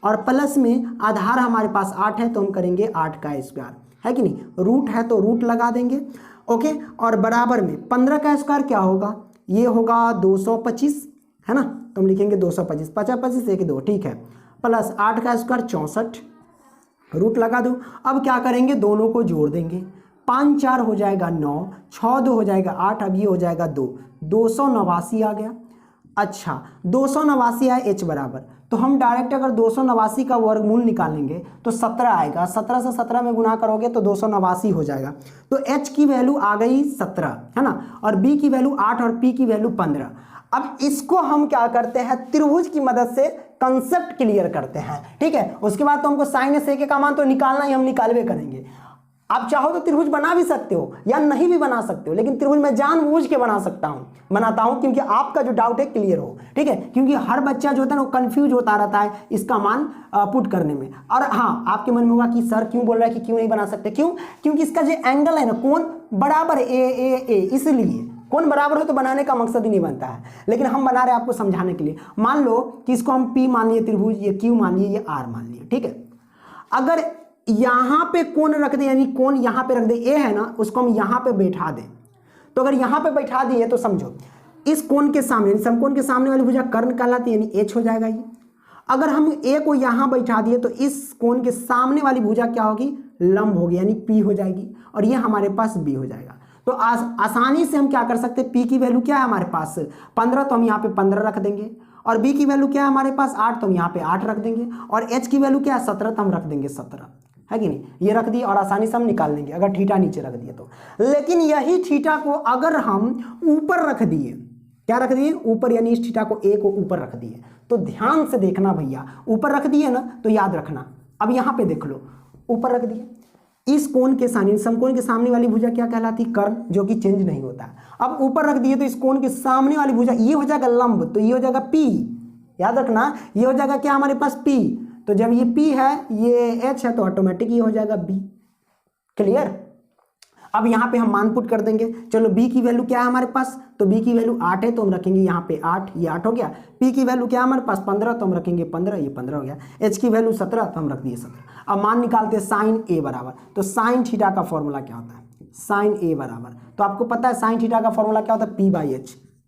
और प्लस में आधार हमारे पास 8 है, तो हम करेंगे 8 का स्क्वायर, है कि नहीं। रूट है तो रूट लगा देंगे। ओके, और बराबर में 15 का स्क्वायर क्या होगा, ये होगा 225, है ना, तो हम लिखेंगे 225, 50 25 1 2, ठीक है, प्लस 8 का स्क्वायर 64, रूट लगा दो। अब क्या करेंगे, दोनों को जोड़ देंगे, 5 4 हो जाएगा 9, 6 2 हो जाएगा 8, अब ये हो जाएगा 2, 289 आ गया। अच्छा, 289 है h बराबर, तो हम डायरेक्ट अगर 289 का वर्गमूल निकालेंगे तो 17 आएगा, 17 से 17 में गुना करोगे तो 289 हो जाएगा। तो h की वैल्यू आ गई 17, है ना, और b की वैल्यू 8 और p की वैल्यू 15। अब इसको हम क्या करते हैं, त्रिभुज की मदद से कंसेप्ट क्लियर करते हैं, ठीक है। उसके बाद तो हमको साइन सेक का मान तो निकालना ही, हम निकालवे करेंगे। आप चाहो तो त्रिभुज बना भी सकते हो या नहीं भी बना सकते हो, लेकिन त्रिभुज मैं जानबूझ के बनाता हूं क्योंकि आपका जो डाउट है क्लियर हो, ठीक है। क्योंकि हर बच्चा जो होता है ना वो कंफ्यूज होता रहता है इसका मान पुट करने में। और हाँ, आपके मन में होगा कि सर क्यों बोल रहा है कि क्यों नहीं बना सकते, क्यों, क्योंकि इसका जो एंगल है ना, कोण बराबर ए, इसलिए कोण बराबर हो तो बनाने का मकसद ही नहीं बनता है, लेकिन हम बना रहे हैं आपको समझाने के लिए। मान लो कि इसको हम P मान लिए त्रिभुज, ये Q मान लिए, ये R मान लिए, ठीक है। अगर यहां पे कोण रख दे, यानी कोण यहां पे रख दे, ए है ना, उसको हम यहां पे बैठा दें, तो अगर यहां पे बैठा दिए तो समझो इस कोण के सामने, समकोण के सामने वाली भुजा कर्ण कहलाती है, यानी h हो जाएगा ये। अगर हम a को यहां बैठा दिए तो इस कोण के सामने वाली भुजा क्या होगी, लंब होगी, यानी p हो जाएगी, और ये हमारे पास b हो जाएगा। तो आसानी से हम क्या कर सकते हैं, p की वैल्यू क्या है हमारे पास 15, तो हम यहाँ पे 15 रख देंगे, और b की वैल्यू क्या है हमारे पास 8, तो हम यहाँ पे 8 रख देंगे, और h की वैल्यू क्या है 17, तो हम रख देंगे 17, है कि नहीं। ये रख दिए और आसानी से हम निकाल लेंगे अगर थीटा नीचे रख दिए तो। लेकिन यही थीटा को अगर हम ऊपर रख दिए, क्या रख दिए ऊपर, यानी इस थीटा को a को ऊपर रख दिए, तो ध्यान से देखना भैया, ऊपर रख दिए ना तो याद रखना। अब यहाँ पे देख लो, ऊपर रख दिए, इस कोण के सामने, समकोण के सामने वाली भुजा क्या कहलाती, कर्ण, जो कि चेंज नहीं होता है। अब ऊपर रख दिए तो इस कोण के सामने वाली भुजा ये हो जाएगा लंब, तो ये हो जाएगा p, याद रखना, ये हो जाएगा क्या हमारे पास p। तो जब ये p है, ये h है, तो ऑटोमेटिक ये हो जाएगा b। क्लियर। अब यहाँ पे हम मान पुट कर देंगे। चलो b की वैल्यू क्या है हमारे पास, तो b की वैल्यू 8 है, तो हम रखेंगे यहाँ पे 8, ये 8 हो गया। p की वैल्यू क्या है हमारे पास 15, तो हम रखेंगे 15, ये 15 हो गया। h की वैल्यू 17, तो हम रख दिए 17। अब मान निकालते हैं साइन a बराबर, तो साइन थीटा का फॉर्मूला क्या होता है, साइन a बराबर, तो आपको पता है साइन थीटा का फॉर्मूला क्या होता है, p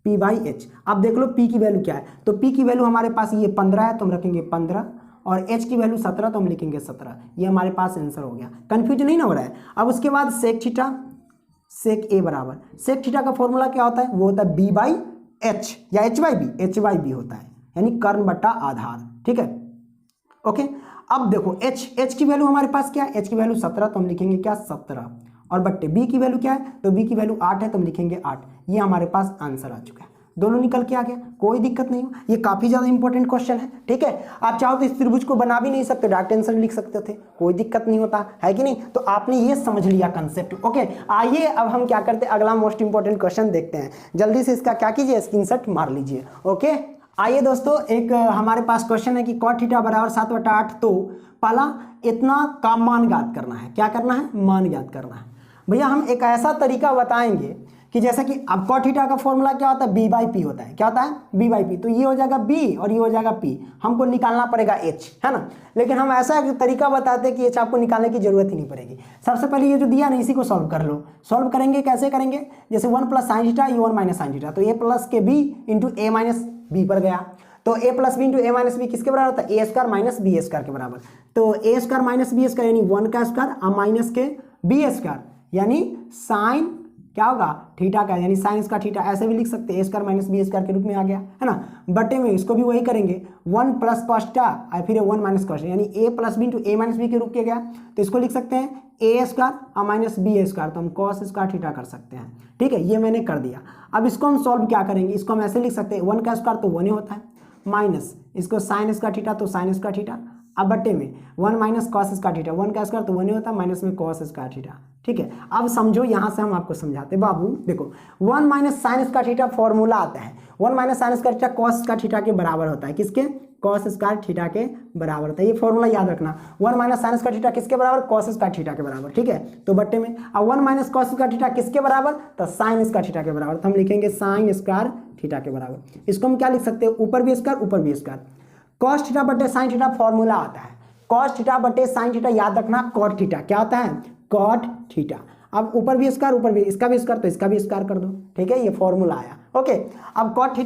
बाई एच। अब देख लो p की वैल्यू क्या है, तो p की वैल्यू हमारे पास ये 15 है, तो हम रखेंगे 15, और h की वैल्यू 17, तो हम लिखेंगे 17। ये हमारे पास आंसर हो गया। कंफ्यूज नहीं ना हो रहा है। अब उसके बाद सेक थीटा, सेक ए बराबर सेक थीटा का फॉर्मूला क्या होता है, वो होता है बी बाई एच या एच बाई बी होता है, यानी कर्ण बट्टा आधार। ठीक है, ओके। अब देखो एच की वैल्यू हमारे पास क्या है, एच की वैल्यू 17, तो हम लिखेंगे क्या 17, और बट्टे बी की वैल्यू क्या है, तो बी की वैल्यू 8 है, तो हम लिखेंगे 8। ये हमारे पास आंसर आ चुका है, दोनों निकल के आ गया, कोई दिक्कत नहीं हो। ये काफी ज्यादा इंपॉर्टेंट क्वेश्चन है। ठीक है, आप चाहो तो इस त्रिभुज को बना भी नहीं सकते, डायरेक्ट आंसर लिख सकते थे, कोई दिक्कत नहीं होता है कि नहीं। तो आपने ये समझ लिया कंसेप्ट। ओके, आइए अब हम क्या करते हैं, अगला मोस्ट इंपॉर्टेंट क्वेश्चन देखते हैं। जल्दी से इसका क्या कीजिए, स्क्रीनशॉट मार लीजिए। ओके, आइए दोस्तों, एक हमारे पास क्वेश्चन है कि cot थीटा बराबर 7/8। तो पहला इतना का मान ज्ञात करना है। क्या करना है, मान ज्ञात करना है। भैया हम एक ऐसा तरीका बताएंगे कि जैसा कि अब cot थीटा का फॉर्मूला क्या होता है, बी बाई पी होता है। क्या होता है, बी बाई पी। तो ये हो जाएगा बी और ये हो जाएगा पी, हमको निकालना पड़ेगा एच, है ना। लेकिन हम ऐसा एक तरीका बताते हैं कि एच आपको निकालने की जरूरत ही नहीं पड़ेगी। सबसे पहले ये जो दिया ना, इसी को सॉल्व कर लो। सॉल्व करेंगे, कैसे करेंगे, जैसे 1 प्लस साइन थीटा, ये 1 माइनस साइन थीटा, तो ए प्लस के बी इंटू ए माइनस बी पर गया। तो ए प्लस बी इंटू ए माइनस बी किसके बराबर होता है, ए स्क्वायर माइनस बी स्क्वायर के बराबर। तो ए स्क्वायर माइनस बी स्क्वायर यानी 1 का स्क्वायर माइनस के बी स्क्वायर, यानी साइन क्या होगा थीटा का, यानी साइन इसका थीटा, ऐसे भी लिख सकते हैं, ए स्क्वायर माइनस बी स्क्वायर के रूप में आ गया, है ना। बटे में इसको भी वही करेंगे, 1 प्लस कॉस थीटा और फिर 1 माइनस कॉस, यानी ए प्लस बी इंटू ए माइनस बी के रूप में गया। तो इसको लिख सकते हैं ए स्क्वायर और माइनस बी स्क्वायर, तो हम कॉस स्क्वायर थीटा कर सकते हैं। ठीक है, ये मैंने कर दिया। अब इसको हम सॉल्व क्या करेंगे, इसको हम ऐसे लिख सकते हैं, 1 का स्क्वायर तो 1 ही होता है, माइनस इसको साइन स्क्वायर थीटा तो साइन स्क्वायर थीटा, अब बट्टे में 1 माइनस कॉस स्क्वायर थीटा, 1 का स्क्वायर तो 1 ही होता है, माइनस में कॉस स्क्वायर थीटा। ठीक है, अब समझो, यहाँ से हम आपको समझाते बाबू। देखो 1 minus sine square theta formula आता है, 1 minus sine square theta cos square theta के बराबर होता है। किसके, कॉस स्क्वायर थीटा के बराबर होता है। ये फॉर्मूला याद रखना, 1 माइनस साइन स्क्वायर थीटा किसके बराबर, कॉस स्क्वायर थीटा के बराबर। ठीक है, तो बट्टे में अब 1 माइनस कॉस स्क्वायर थीटा किसके बराबर, तो साइन स्क्वायर थीटा के बराबर, तो हम लिखेंगे साइन स्क्वायर थीटा के बराबर। इसको हम क्या लिख सकते हैं, ऊपर भी स्क्वायर ऊपर भी स्क्वायर, कॉस थीटा बटे साइन थीटा फॉर्मूला आता है, कॉस थीटा बटे साइन थीटा याद रखना, कॉट थीटा क्या होता है, कॉट थीटा। अब ऊपर भी स्क्वायर ऊपर भी, इसका भी स्क्वायर तो इसका भी स्क्वायर कर दो। ठीक है, ये फॉर्मूला आया। ओके, अब कॉट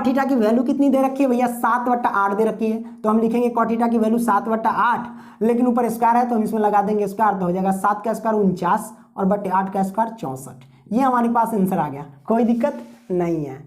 थीटा की वैल्यू कितनी दे रखी है भैया, 7/8 दे रखी है, तो हम लिखेंगे कॉट थीटा की वैल्यू 7/8, लेकिन ऊपर स्क्वायर है तो हम इसमें लगा देंगे स्क्वायर, तो हो जाएगा 7 का स्क्वायर 49 और बटे 8 का स्क्वायर 64। ये हमारे पास आंसर आ गया, कोई दिक्कत नहीं है,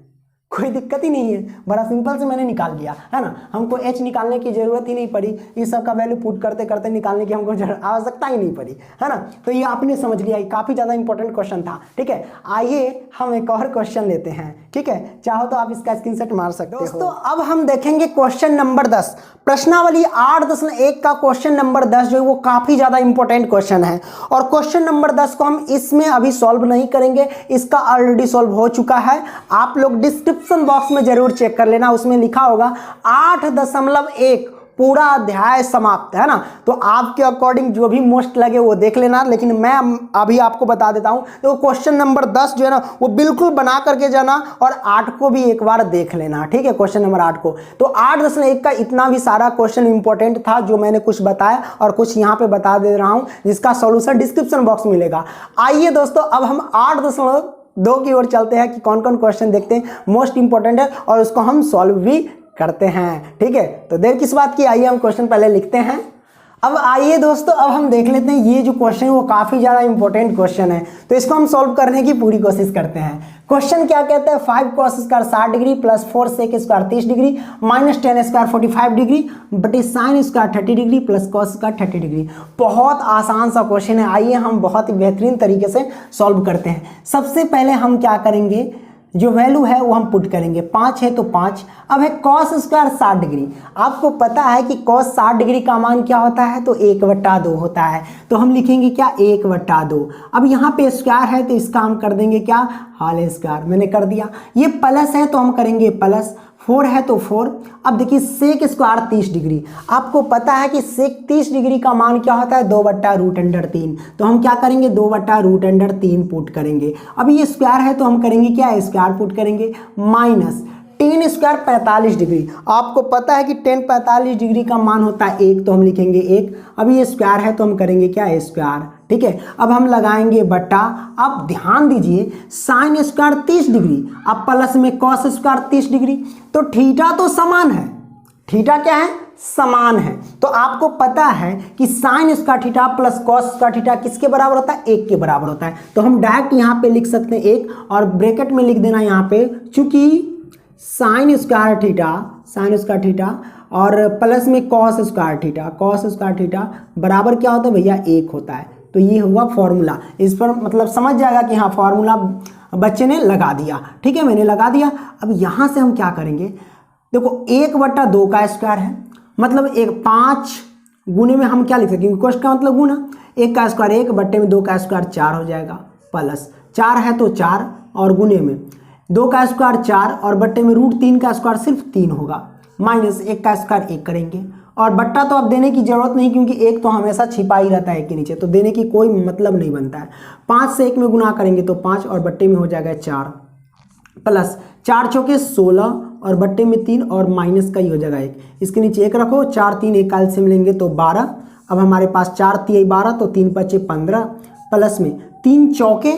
कोई दिक्कत ही नहीं है, बड़ा सिंपल से मैंने निकाल दिया, है ना। हमको एच निकालने की जरूरत ही नहीं पड़ी, इस सब का वैल्यू पुट करते करते निकालने की हमको आवश्यकता ही नहीं पड़ी, है ना। तो ये आपने समझ लिया, काफी ज्यादा इंपॉर्टेंट क्वेश्चन था। ठीक है, आइए हम एक और क्वेश्चन लेते हैं। ठीक है, चाहो तो आप इसका स्क्रीनशॉट मार सकते हो। दोस्तों अब हम देखेंगे क्वेश्चन नंबर 10, प्रश्नावली 8.1 का क्वेश्चन नंबर 10 जो है वो काफी ज्यादा इंपॉर्टेंट क्वेश्चन है। और क्वेश्चन नंबर 10 को हम इसमें अभी सॉल्व नहीं करेंगे, इसका ऑलरेडी सॉल्व हो चुका है। आप लोग डिस्क्रिप्शन बॉक्स में जरूर चेक कर लेना, उसमें लिखा होगा 8.1 पूरा अध्याय समाप्त, है ना। तो आपके अकॉर्डिंग जो भी मोस्ट लगे वो देख लेना, लेकिन मैं अभी आपको बता देता हूं। तो क्वेश्चन नंबर 10 जो है ना वो बिल्कुल बना करके जाना, और 8 को भी एक बार देख लेना। ठीक है, क्वेश्चन नंबर 8 को। तो 8.1 का इतना भी सारा क्वेश्चन इंपॉर्टेंट था जो मैंने कुछ बताया और कुछ यहाँ पे बता दे रहा हूँ, जिसका सॉल्यूशन डिस्क्रिप्शन बॉक्स में मिलेगा। आइए दोस्तों, अब हम 8.2 की ओर चलते हैं कि कौन कौन क्वेश्चन देखते हैं, मोस्ट इंपॉर्टेंट है, और उसको हम सॉल्व भी करते हैं। ठीक है, तो देर किस बात की, आइए हम क्वेश्चन पहले लिखते हैं। अब आइए दोस्तों, अब हम देख लेते हैं, ये जो क्वेश्चन है वो काफी ज्यादा इंपॉर्टेंट क्वेश्चन है, तो इसको हम सॉल्व करने की पूरी कोशिश करते हैं। क्वेश्चन क्या कहता है, 5 cos square 60 degree plus 4 sec square 30 degree minus 10 square 45 degree बटे sine square 30 degree plus cos square 30 degree. बहुत आसान सा क्वेश्चन है, आइए हम बहुत ही बेहतरीन तरीके से सॉल्व करते हैं। सबसे पहले हम क्या करेंगे, जो वैल्यू है वो हम पुट करेंगे, 5 है तो 5। अब है कॉस स्क्वायर 60 डिग्री, आपको पता है कि कॉस 60 डिग्री का मान क्या होता है, तो 1/2 होता है, तो हम लिखेंगे क्या 1/2। अब यहाँ पे स्क्वायर है तो इसका हम कर देंगे क्या, होल स्क्वायर, मैंने कर दिया। ये प्लस है तो हम करेंगे प्लस, 4 है तो 4। अब देखिए सेक स्क्वायर 30 डिग्री, आपको पता है कि सेक 30 डिग्री का मान क्या होता है, 2/√3, तो हम क्या करेंगे 2/√3 पुट करेंगे। अब ये स्क्वायर है तो हम करेंगे क्या, स्क्वायर पुट करेंगे, माइनस 10 स्क्वायर 45 डिग्री, आपको पता है कि 10 45 डिग्री का मान होता है 1, तो हम लिखेंगे 1। अब ये स्क्वायर है तो हम करेंगे क्या, स्क्वायर। ठीक है, अब हम लगाएंगे बटा। अब ध्यान दीजिए साइन स्क्वायर 30 डिग्री, अब प्लस में कॉस स्क्वायर 30 डिग्री, तो थीटा तो समान है, थीटा क्या है, समान है। तो आपको पता है कि sine square theta plus cos square theta किसके बराबर होता है, 1 के बराबर होता है। तो हम डायरेक्ट यहाँ पे लिख सकते हैं 1 और ब्रैकेट में लिख देना यहाँ पे, चूंकि साइन स्क्वायर थीटा और प्लस में कॉस स्क्वायर थीटा बराबर क्या होता है भैया, 1 होता है। तो ये हुआ फॉर्मूला। इस पर मतलब समझ जाएगा कि हाँ फॉर्मूला बच्चे ने लगा दिया। ठीक है, मैंने लगा दिया। अब यहाँ से हम क्या करेंगे, देखो 1/2 का स्क्वायर है, मतलब 5 गुने में हम क्या लिख सकते हैं, क्वेश्चन का मतलब गुना, 1 का स्क्वायर 1 बट्टे में 2 का स्क्वायर 4 हो जाएगा, प्लस 4 है तो 4 और गुने में 2 का स्क्वायर 4 और बट्टे में √3 का स्क्वायर सिर्फ 3 होगा, माइनस 1 का स्क्वायर 1 करेंगे। और बट्टा तो अब देने की जरूरत नहीं, क्योंकि 1 तो हमेशा छिपा ही रहता है 1 के नीचे, तो देने की कोई मतलब नहीं बनता है। 5 से 1 में गुना करेंगे तो 5 और बट्टे में हो जाएगा 4, प्लस 4 चौके 16 और बट्टे में 3 और माइनस का ही हो जाएगा 1। इसके नीचे 1 रखो, 4 3 1 कैल्सियम लेंगे तो 12। अब हमारे पास 4 3 12 तो 3 5 15, प्लस में 3 चौके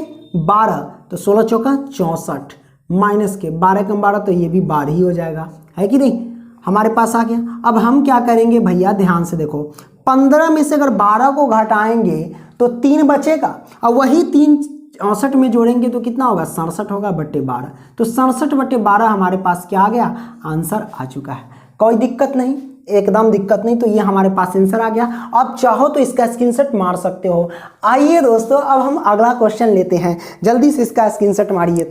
12 तो 16 चौका 64, माइनस के 12 कम 12 तो ये भी 12 ही हो जाएगा, है कि नहीं, हमारे पास आ गया। अब हम क्या करेंगे भैया, ध्यान से देखो, 15 में से अगर 12 को घटाएंगे तो 3 बचेगा, और वही 3 64 में जोड़ेंगे तो कितना होगा, 67 होगा बट्टे 12। तो 67 बट्टे 12 हमारे पास क्या आ गया, आंसर आ चुका है। कोई दिक्कत नहीं, एकदम दिक्कत नहीं। तो ये हमारे पास आंसर आ गया। अब चाहो तो इसका स्क्रीनशॉट मार सकते हो। आइए दोस्तों, अब हम अगला क्वेश्चन लेते हैं, जल्दी से इसका स्क्रीनशॉट मारिए।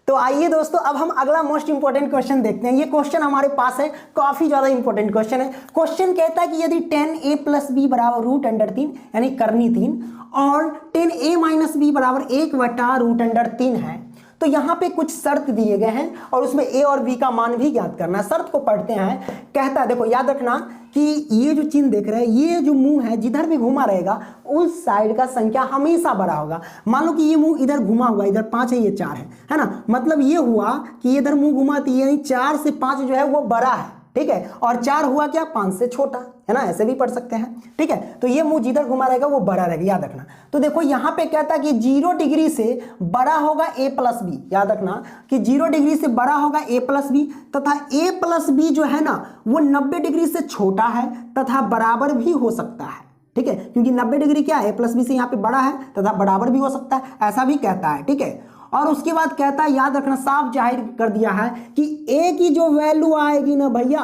तो आइए दोस्तों, अब हम अगला मोस्ट इंपॉर्टेंट क्वेश्चन देखते हैं। ये क्वेश्चन हमारे पास है, काफी ज्यादा इंपॉर्टेंट क्वेश्चन है। क्वेश्चन कहता है कि यदि 10a + b बराबर √3 यानी करनी 3 और 10a - b बराबर 1/√3 है, तो यहाँ पे कुछ शर्त दिए गए हैं और उसमें a और b का मान भी ज्ञात करना है। शर्त को पढ़ते हैं। कहता है, देखो याद रखना कि ये जो चिन्ह देख रहे हैं, ये जो मुंह है जिधर भी घुमा रहेगा उस साइड का संख्या हमेशा बड़ा होगा। मान लो कि ये मुंह इधर घुमा हुआ, इधर 5 है, ये 4 है ना, मतलब ये हुआ कि इधर मुंह घुमाती है, यानी 4 से 5 जो है वो बड़ा है, ठीक है, और 4 हुआ क्या, 5 से छोटा, है ना, ऐसे भी पढ़ सकते हैं, ठीक है। तो ये मुंह जिधर घुमा रहेगा वो बड़ा रहेगा, याद रखना। तो देखो यहाँ पे कहता है कि 0 डिग्री से बड़ा होगा a + b, याद रखना कि 0 डिग्री से बड़ा होगा a + b, तथा a + b जो है ना वो 90 डिग्री से छोटा है तथा बराबर भी हो सकता है, ठीक है, क्योंकि 90 डिग्री क्या है, a + b से यहाँ पे बड़ा है तथा बराबर भी हो सकता है, ऐसा भी कहता है, ठीक है। और उसके बाद कहता है, याद रखना, साफ जाहिर कर दिया है कि a की जो वैल्यू आएगी ना भैया,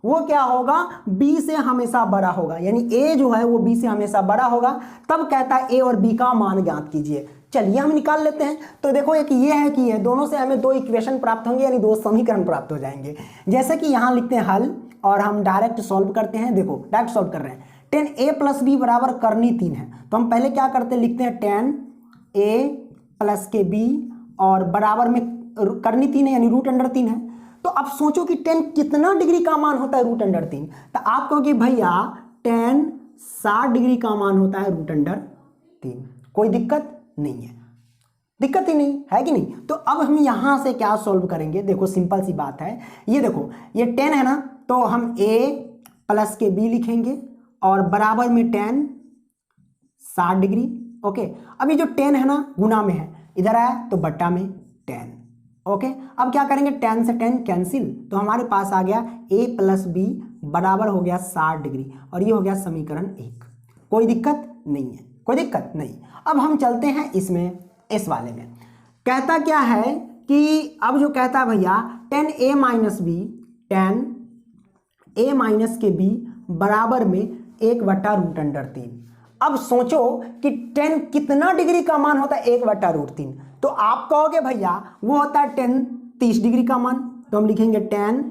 वो क्या होगा, b से हमेशा बड़ा होगा, यानी a जो है वो b से हमेशा बड़ा होगा। तब कहता है a और b का मान ज्ञात कीजिए। चलिए हम निकाल लेते हैं। तो देखो, एक ये है कि ये दोनों से हमें 2 इक्वेशन प्राप्त होंगे, यानी 2 समीकरण प्राप्त हो जाएंगे। जैसे कि यहाँ लिखते हैं हल और हम डायरेक्ट सॉल्व करते हैं। देखो डायरेक्ट सॉल्व कर रहे हैं। 10a + b बराबर करनी 3 है, तो हम पहले क्या करते हैं, लिखते हैं 10a + के b और बराबर में करनी 3 है, यानी √3 है। तो अब सोचो कि 10 कितना डिग्री का मान होता है √3। तो आप कहोगे भैया 10 60 डिग्री का मान होता है √3। कोई दिक्कत नहीं है, दिक्कत ही नहीं है कि नहीं। तो अब हम यहां से क्या सॉल्व करेंगे, देखो सिंपल सी बात है। ये देखो, ये 10 है ना, तो हम a + के b लिखेंगे और बराबर में 10 60 डिग्री, ओके। अब ये जो 10 है ना गुना में है, इधर आया तो बट्टा में 10, ओके। अब क्या करेंगे, 10 से 10 कैंसिल, तो हमारे पास आ गया a + b बराबर हो गया 60 डिग्री, और ये हो गया समीकरण 1। कोई दिक्कत नहीं है, कोई दिक्कत नहीं। अब हम चलते हैं इसमें, इस वाले में कहता क्या है कि अब जो कहता है भैया 10a - b 10a - के b बराबर में 1/√3। अब सोचो कि 10 कितना डिग्री का मान होता है, 1/√3। तो आप कहोगे भैया वो होता है 10 30 डिग्री का मान, तो हम लिखेंगे 10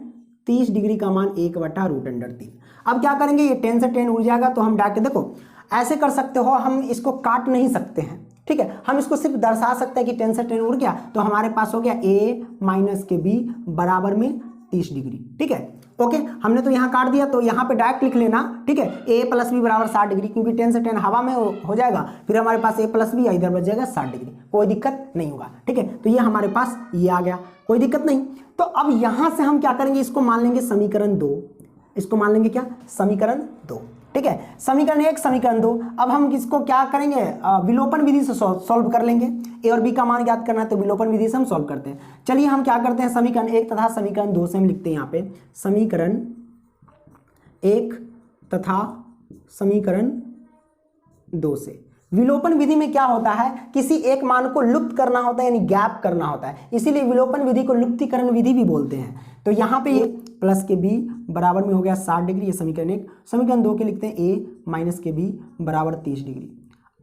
30 डिग्री का मान 1/√3। अब क्या करेंगे, ये 10 से 10 उड़ जाएगा, तो हम डायरेक्ट देखो ऐसे कर सकते हो, हम इसको काट नहीं सकते हैं, ठीक है, हम इसको सिर्फ दर्शा सकते हैं कि 10 से 10 उड़ गया, तो हमारे पास हो गया a - के b बराबर में 30 डिग्री, ठीक है, ओके। हमने तो यहाँ काट दिया, तो यहाँ पे डायरेक्ट लिख लेना, ठीक है, a + b बराबर 60 डिग्री, क्योंकि 10 से 10 हवा में हो जाएगा, फिर हमारे पास a + b इधर बच जाएगा 60 डिग्री, कोई दिक्कत नहीं होगा, ठीक है। तो ये हमारे पास ये आ गया, कोई दिक्कत नहीं। तो अब यहाँ से हम क्या करेंगे, इसको मान लेंगे समीकरण 2, इसको मान लेंगे क्या, समीकरण 2, ठीक है, समीकरण 1 समीकरण 2। अब हम इसको क्या करेंगे, विलोपन विधि से सॉल्व कर लेंगे। a और b का मान ज्ञात करना है, तो विलोपन विधि से हम सॉल्व करते हैं। चलिए हम क्या करते हैं, समीकरण 1 तथा समीकरण 2 से हम लिखते हैं यहाँ पे समीकरण 1 तथा समीकरण 2 से। विलोपन विधि में क्या होता है, किसी एक मान को लुप्त करना होता है, यानी गैप करना होता है, इसीलिए विलोपन विधि को लुप्तीकरण विधि भी बोलते हैं। तो यहाँ पे ये प्लस के बी बराबर में हो गया 60 डिग्री, ये समीकरण 1। समीकरण 2 के लिखते हैं ए माइनस के बी बराबर 30 डिग्री।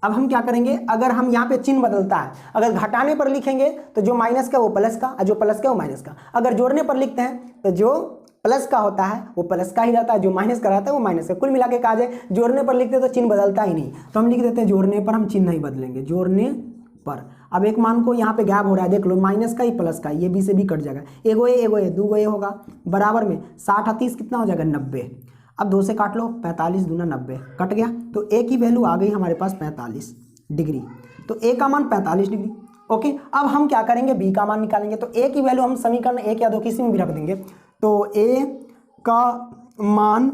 अब हम क्या करेंगे, अगर हम यहाँ पे चिन्ह बदलता है, अगर घटाने पर लिखेंगे तो जो माइनस का वो प्लस का, और जो प्लस का वो माइनस का। अगर जोड़ने पर लिखते हैं तो जो प्लस का होता है वो प्लस का ही रहता है, जो माइनस का रहता है वो माइनस का। कुल मिला के कहा जाए जोड़ने पर लिखते तो चिन्ह बदलता ही नहीं, तो हम लिख देते हैं जोड़ने पर हम चिन्ह नहीं बदलेंगे, जोड़ने पर। अब एक मान को यहाँ पे गैप हो रहा है, देख लो माइनस का ही प्लस का, ये बी से भी कट जाएगा, एगो ए दूगो ए होगा, बराबर में 60 और 30 कितना हो जाएगा 90। अब 2 से काट लो, 45 दूना 90 कट गया, तो ए की वैल्यू आ गई हमारे पास 45 डिग्री। तो ए का मान 45 डिग्री। ओके, अब हम क्या करेंगे, बी का मान निकालेंगे। तो ए की वैल्यू हम समीकरण 1 या 2 किसी में भी रख देंगे। तो ए का मान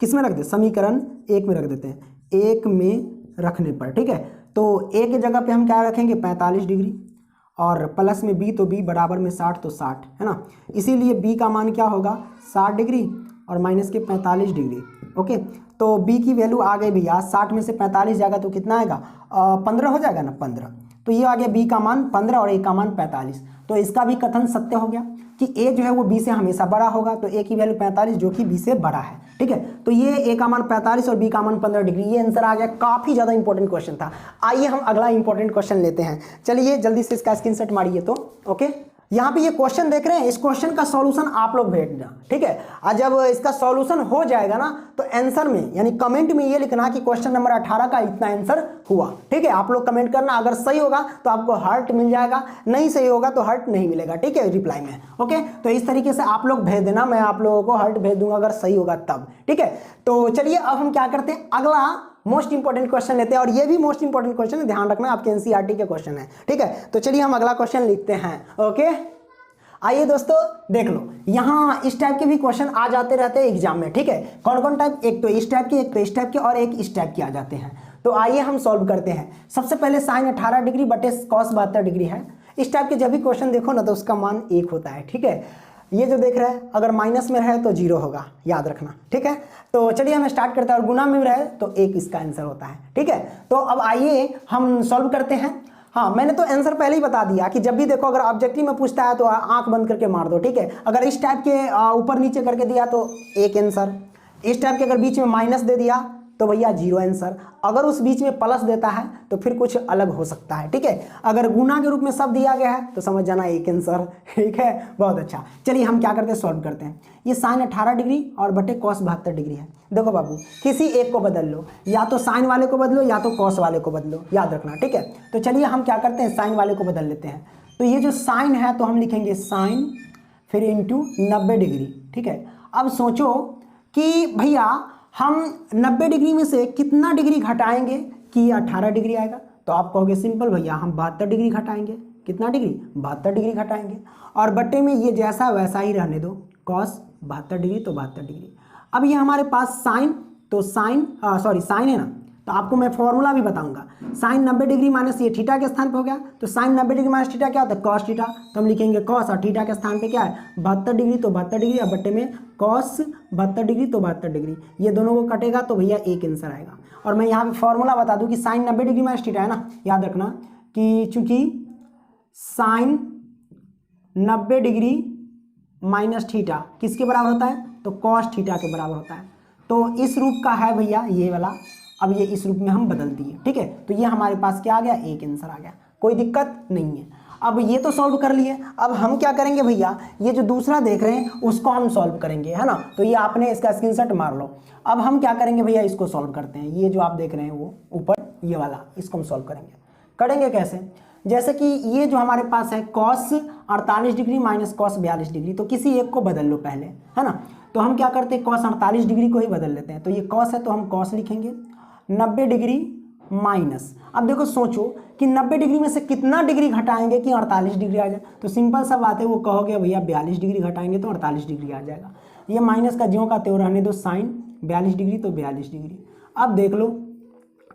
किस में रख दे, समीकरण 1 में रख देते हैं, 1 में रखने पर, ठीक है। तो ए की जगह पे हम क्या रखेंगे 45 डिग्री, और प्लस में बी, तो बी बराबर में 60 तो 60 है ना, इसीलिए बी का मान क्या होगा 60 डिग्री और माइनस के 45 डिग्री। ओके, तो बी की वैल्यू आ गई भैया, 60 में से 45 जाएगा तो कितना आएगा 15 हो जाएगा ना, 15। तो ये आ गया बी का मान 15 और ए का मान 45। तो इसका भी कथन सत्य हो गया कि ए जो है वो बी से हमेशा बड़ा होगा, तो ए की वैल्यू 45 जो कि बी से बड़ा है, ठीक है। तो ये ए का मान 45 और बी का मान 15 डिग्री, ये आंसर आ गया। काफ़ी ज़्यादा इंपॉर्टेंट क्वेश्चन था। आइए हम अगला इंपॉर्टेंट क्वेश्चन लेते हैं, चलिए जल्दी से इसका स्क्रीनशॉट मारिए। तो ओके, यहाँ पे ये क्वेश्चन देख रहे हैं, इस क्वेश्चन का सॉल्यूशन आप लोग भेजना, ठीक है। और जब इसका सॉल्यूशन हो जाएगा ना तो आंसर में यानी कमेंट में ये लिखना कि क्वेश्चन नंबर 18 का इतना आंसर हुआ, ठीक है। आप लोग कमेंट करना, अगर सही होगा तो आपको हार्ट मिल जाएगा, नहीं सही होगा तो हार्ट नहीं मिलेगा, ठीक है, रिप्लाई में। ओके, तो इस तरीके से आप लोग भेज देना, मैं आप लोगों को हार्ट भेज दूंगा अगर सही होगा तब, ठीक है। तो चलिए अब हम क्या करते हैं, अगला मोस्ट इंपॉर्टेंट क्वेश्चन लेते हैं, और ये भी मोस्ट इंपॉर्टेंट क्वेश्चन है, ध्यान रखना आपके एनसीईआरटी के क्वेश्चन है, ठीक है। तो चलिए हम अगला क्वेश्चन लिखते हैं। ओके, आइए दोस्तों देख लो, यहाँ इस टाइप के भी क्वेश्चन आ जाते रहते हैं एग्जाम में, ठीक है। कौन कौन टाइप, एक तो इस टाइप के, एक तो इस टाइप के, और एक इस टाइप के आ जाते हैं। तो आइए हम सॉल्व करते हैं। सबसे पहले साइन 18 डिग्री बटे कॉस 72 डिग्री है। इस टाइप के जब भी क्वेश्चन देखो ना तो उसका मान 1 होता है, ठीक है। ये जो देख रहे हैं अगर माइनस में रहे तो 0 होगा, याद रखना, ठीक है। तो चलिए हम स्टार्ट करते हैं, और गुना में रहे तो 1 इसका आंसर होता है, ठीक है। तो अब आइए हम सॉल्व करते हैं। हाँ, मैंने तो आंसर पहले ही बता दिया कि जब भी देखो अगर ऑब्जेक्टिव में पूछता है तो आंख बंद करके मार दो, ठीक है। अगर इस टाइप के ऊपर नीचे करके दिया तो 1 आंसर, इस टाइप के अगर बीच में माइनस दे दिया तो भैया 0 आंसर, अगर उस बीच में प्लस देता है तो फिर कुछ अलग हो सकता है, ठीक है। अगर गुना के रूप में सब दिया गया है तो समझ जाना 1 आंसर, ठीक है। बहुत अच्छा, चलिए हम क्या करते हैं, सॉल्व करते हैं। ये साइन 18 डिग्री और बटे कॉस 72 डिग्री है। देखो बाबू, किसी एक को बदल लो, या तो साइन वाले को बदलो या तो कॉस वाले को बदलो, याद रखना, ठीक है। तो चलिए हम क्या करते हैं, साइन वाले को बदल लेते हैं। तो ये जो साइन है तो हम लिखेंगे साइन फिर इंटू 90 डिग्री, ठीक है। अब सोचो कि भैया हम 90 डिग्री में से कितना डिग्री घटाएंगे कि 18 डिग्री आएगा। तो आप कहोगे सिंपल भैया, हम 72 डिग्री घटाएंगे। कितना डिग्री, 72 डिग्री घटाएंगे, और बट्टे में ये जैसा वैसा ही रहने दो, कॉस 72 डिग्री तो 72 डिग्री। अब ये हमारे पास साइन, तो साइन साइन है ना, तो आपको मैं फॉर्मूला भी बताऊंगा। साइन 90 डिग्री माइनस ये थीटा के स्थान पे हो गया, तो साइन 90 डिग्री माइनस थीटा क्या होता है, कॉस थीटा। तो हम लिखेंगे कॉस, और थीटा के स्थान पे क्या है 72 डिग्री, तो 72 डिग्री, और बट्टे में कॉस 72 डिग्री तो 72 डिग्री, ये दोनों को कटेगा तो भैया 1 आंसर आएगा। और मैं यहाँ पे फॉर्मूला बता दूँ कि साइन 90 डिग्री माइनस थीटा है ना, याद रखना कि चूंकि साइन 90 डिग्री माइनस थीटा किसके बराबर होता है, तो कॉस थीटा के बराबर होता है। तो इस रूप का है भैया ये वाला, अब ये इस रूप में हम बदल दिए, ठीक है। तो ये हमारे पास क्या आ गया, 1 आंसर आ गया, कोई दिक्कत नहीं है। अब ये तो सॉल्व कर लिए, अब हम क्या करेंगे भैया, ये जो दूसरा देख रहे हैं उसको हम सॉल्व करेंगे, है ना। तो ये आपने इसका स्क्रीनशॉट मार लो। अब हम क्या करेंगे भैया, इसको सॉल्व करते हैं। ये जो आप देख रहे हैं वो ऊपर ये वाला, इसको हम सॉल्व करेंगे कैसे, जैसे कि ये जो हमारे पास है cos 48 degree minus cos 42 degree, तो किसी एक को बदल लो पहले, है ना। तो हम क्या करते हैं, कॉस 48 डिग्री को ही बदल लेते हैं। तो ये कॉस है तो हम कॉस लिखेंगे, 90 डिग्री माइनस, अब देखो सोचो कि 90 डिग्री में से कितना डिग्री घटाएंगे कि 48 डिग्री आ जाए। तो सिंपल सा बात है, वो कहोगे भैया 42 डिग्री घटाएंगे तो 48 डिग्री आ जाएगा। ये माइनस का ज्यों का त्यों रहने दो, साइन 42 डिग्री तो 42 डिग्री। अब देख लो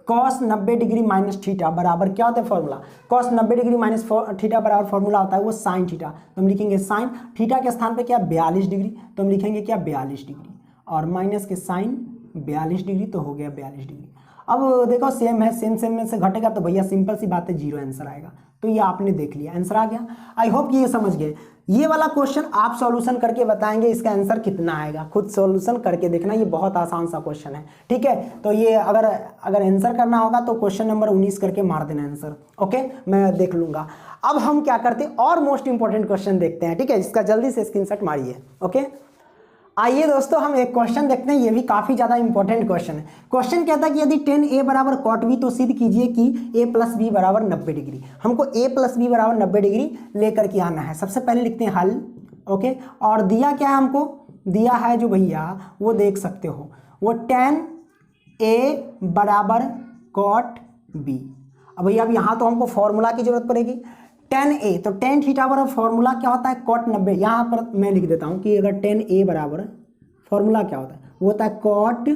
कॉस 90 डिग्री माइनस थीटा बराबर क्या होता है formula, cos 90 degree minus theta बराबर फॉर्मूला होता है वो साइन थीटा। तो हम लिखेंगे साइन, थीटा के स्थान पे क्या 42 डिग्री, तो हम लिखेंगे क्या 42 डिग्री। और माइनस के साइन 42 डिग्री, तो हो गया 42 डिग्री। अब देखो सेम है, सेम सेम में से घटेगा तो भैया सिंपल सी बात है 0 आंसर आएगा। तो ये आपने देख लिया, आंसर आ गया। आई होप कि ये समझ गए। ये वाला क्वेश्चन आप सॉल्यूशन करके बताएंगे इसका आंसर कितना आएगा, खुद सॉल्यूशन करके देखना, ये बहुत आसान सा क्वेश्चन है, ठीक है। तो ये अगर आंसर करना होगा तो क्वेश्चन नंबर 19 करके मार देना आंसर, ओके, मैं देख लूंगा। अब हम क्या करते हैं और मोस्ट इंपॉर्टेंट क्वेश्चन देखते हैं, ठीक है, इसका जल्दी से स्क्रीनशॉट मारिए, ओके। आइए दोस्तों हम एक क्वेश्चन देखते हैं, ये भी काफी ज्यादा इंपॉर्टेंट क्वेश्चन है। क्वेश्चन कहता है कि यदि tan a बराबर cot b तो सिद्ध कीजिए कि a प्लस बी बराबर 90 डिग्री। हमको a प्लस बी बराबर 90 डिग्री लेकर के आना है। सबसे पहले लिखते हैं हल, ओके। और दिया क्या है हमको, दिया है जो भैया वो देख सकते हो, वो tan a बराबर cot b। अब भैया अब यहाँ तो हमको फॉर्मूला की जरूरत पड़ेगी। tan a, तो tan थीटा बराबर फॉर्मूला क्या होता है, cot 90। यहाँ पर मैं लिख देता हूँ कि अगर tan a बराबर फॉर्मूला क्या होता है, वो होता है cot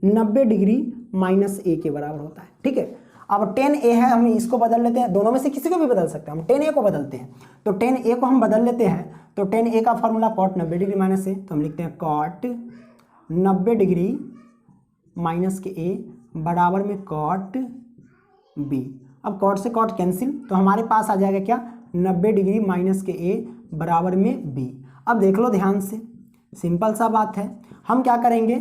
90 डिग्री माइनस a के बराबर होता है, ठीक है। अब tan a है, हम इसको बदल लेते हैं, दोनों में से किसी को भी बदल सकते हैं, हम tan a को बदलते हैं। तो tan a को हम बदल लेते हैं, तो tan a का formula cot 90 degree minus a, तो हम लिखते हैं cot 90 डिग्री माइनस के a बराबर में cot b। अब कॉट से कॉट कैंसिल, तो हमारे पास आ जाएगा क्या, 90 डिग्री माइनस के a बराबर में b। अब देख लो ध्यान से, सिंपल सा बात है। हम क्या करेंगे,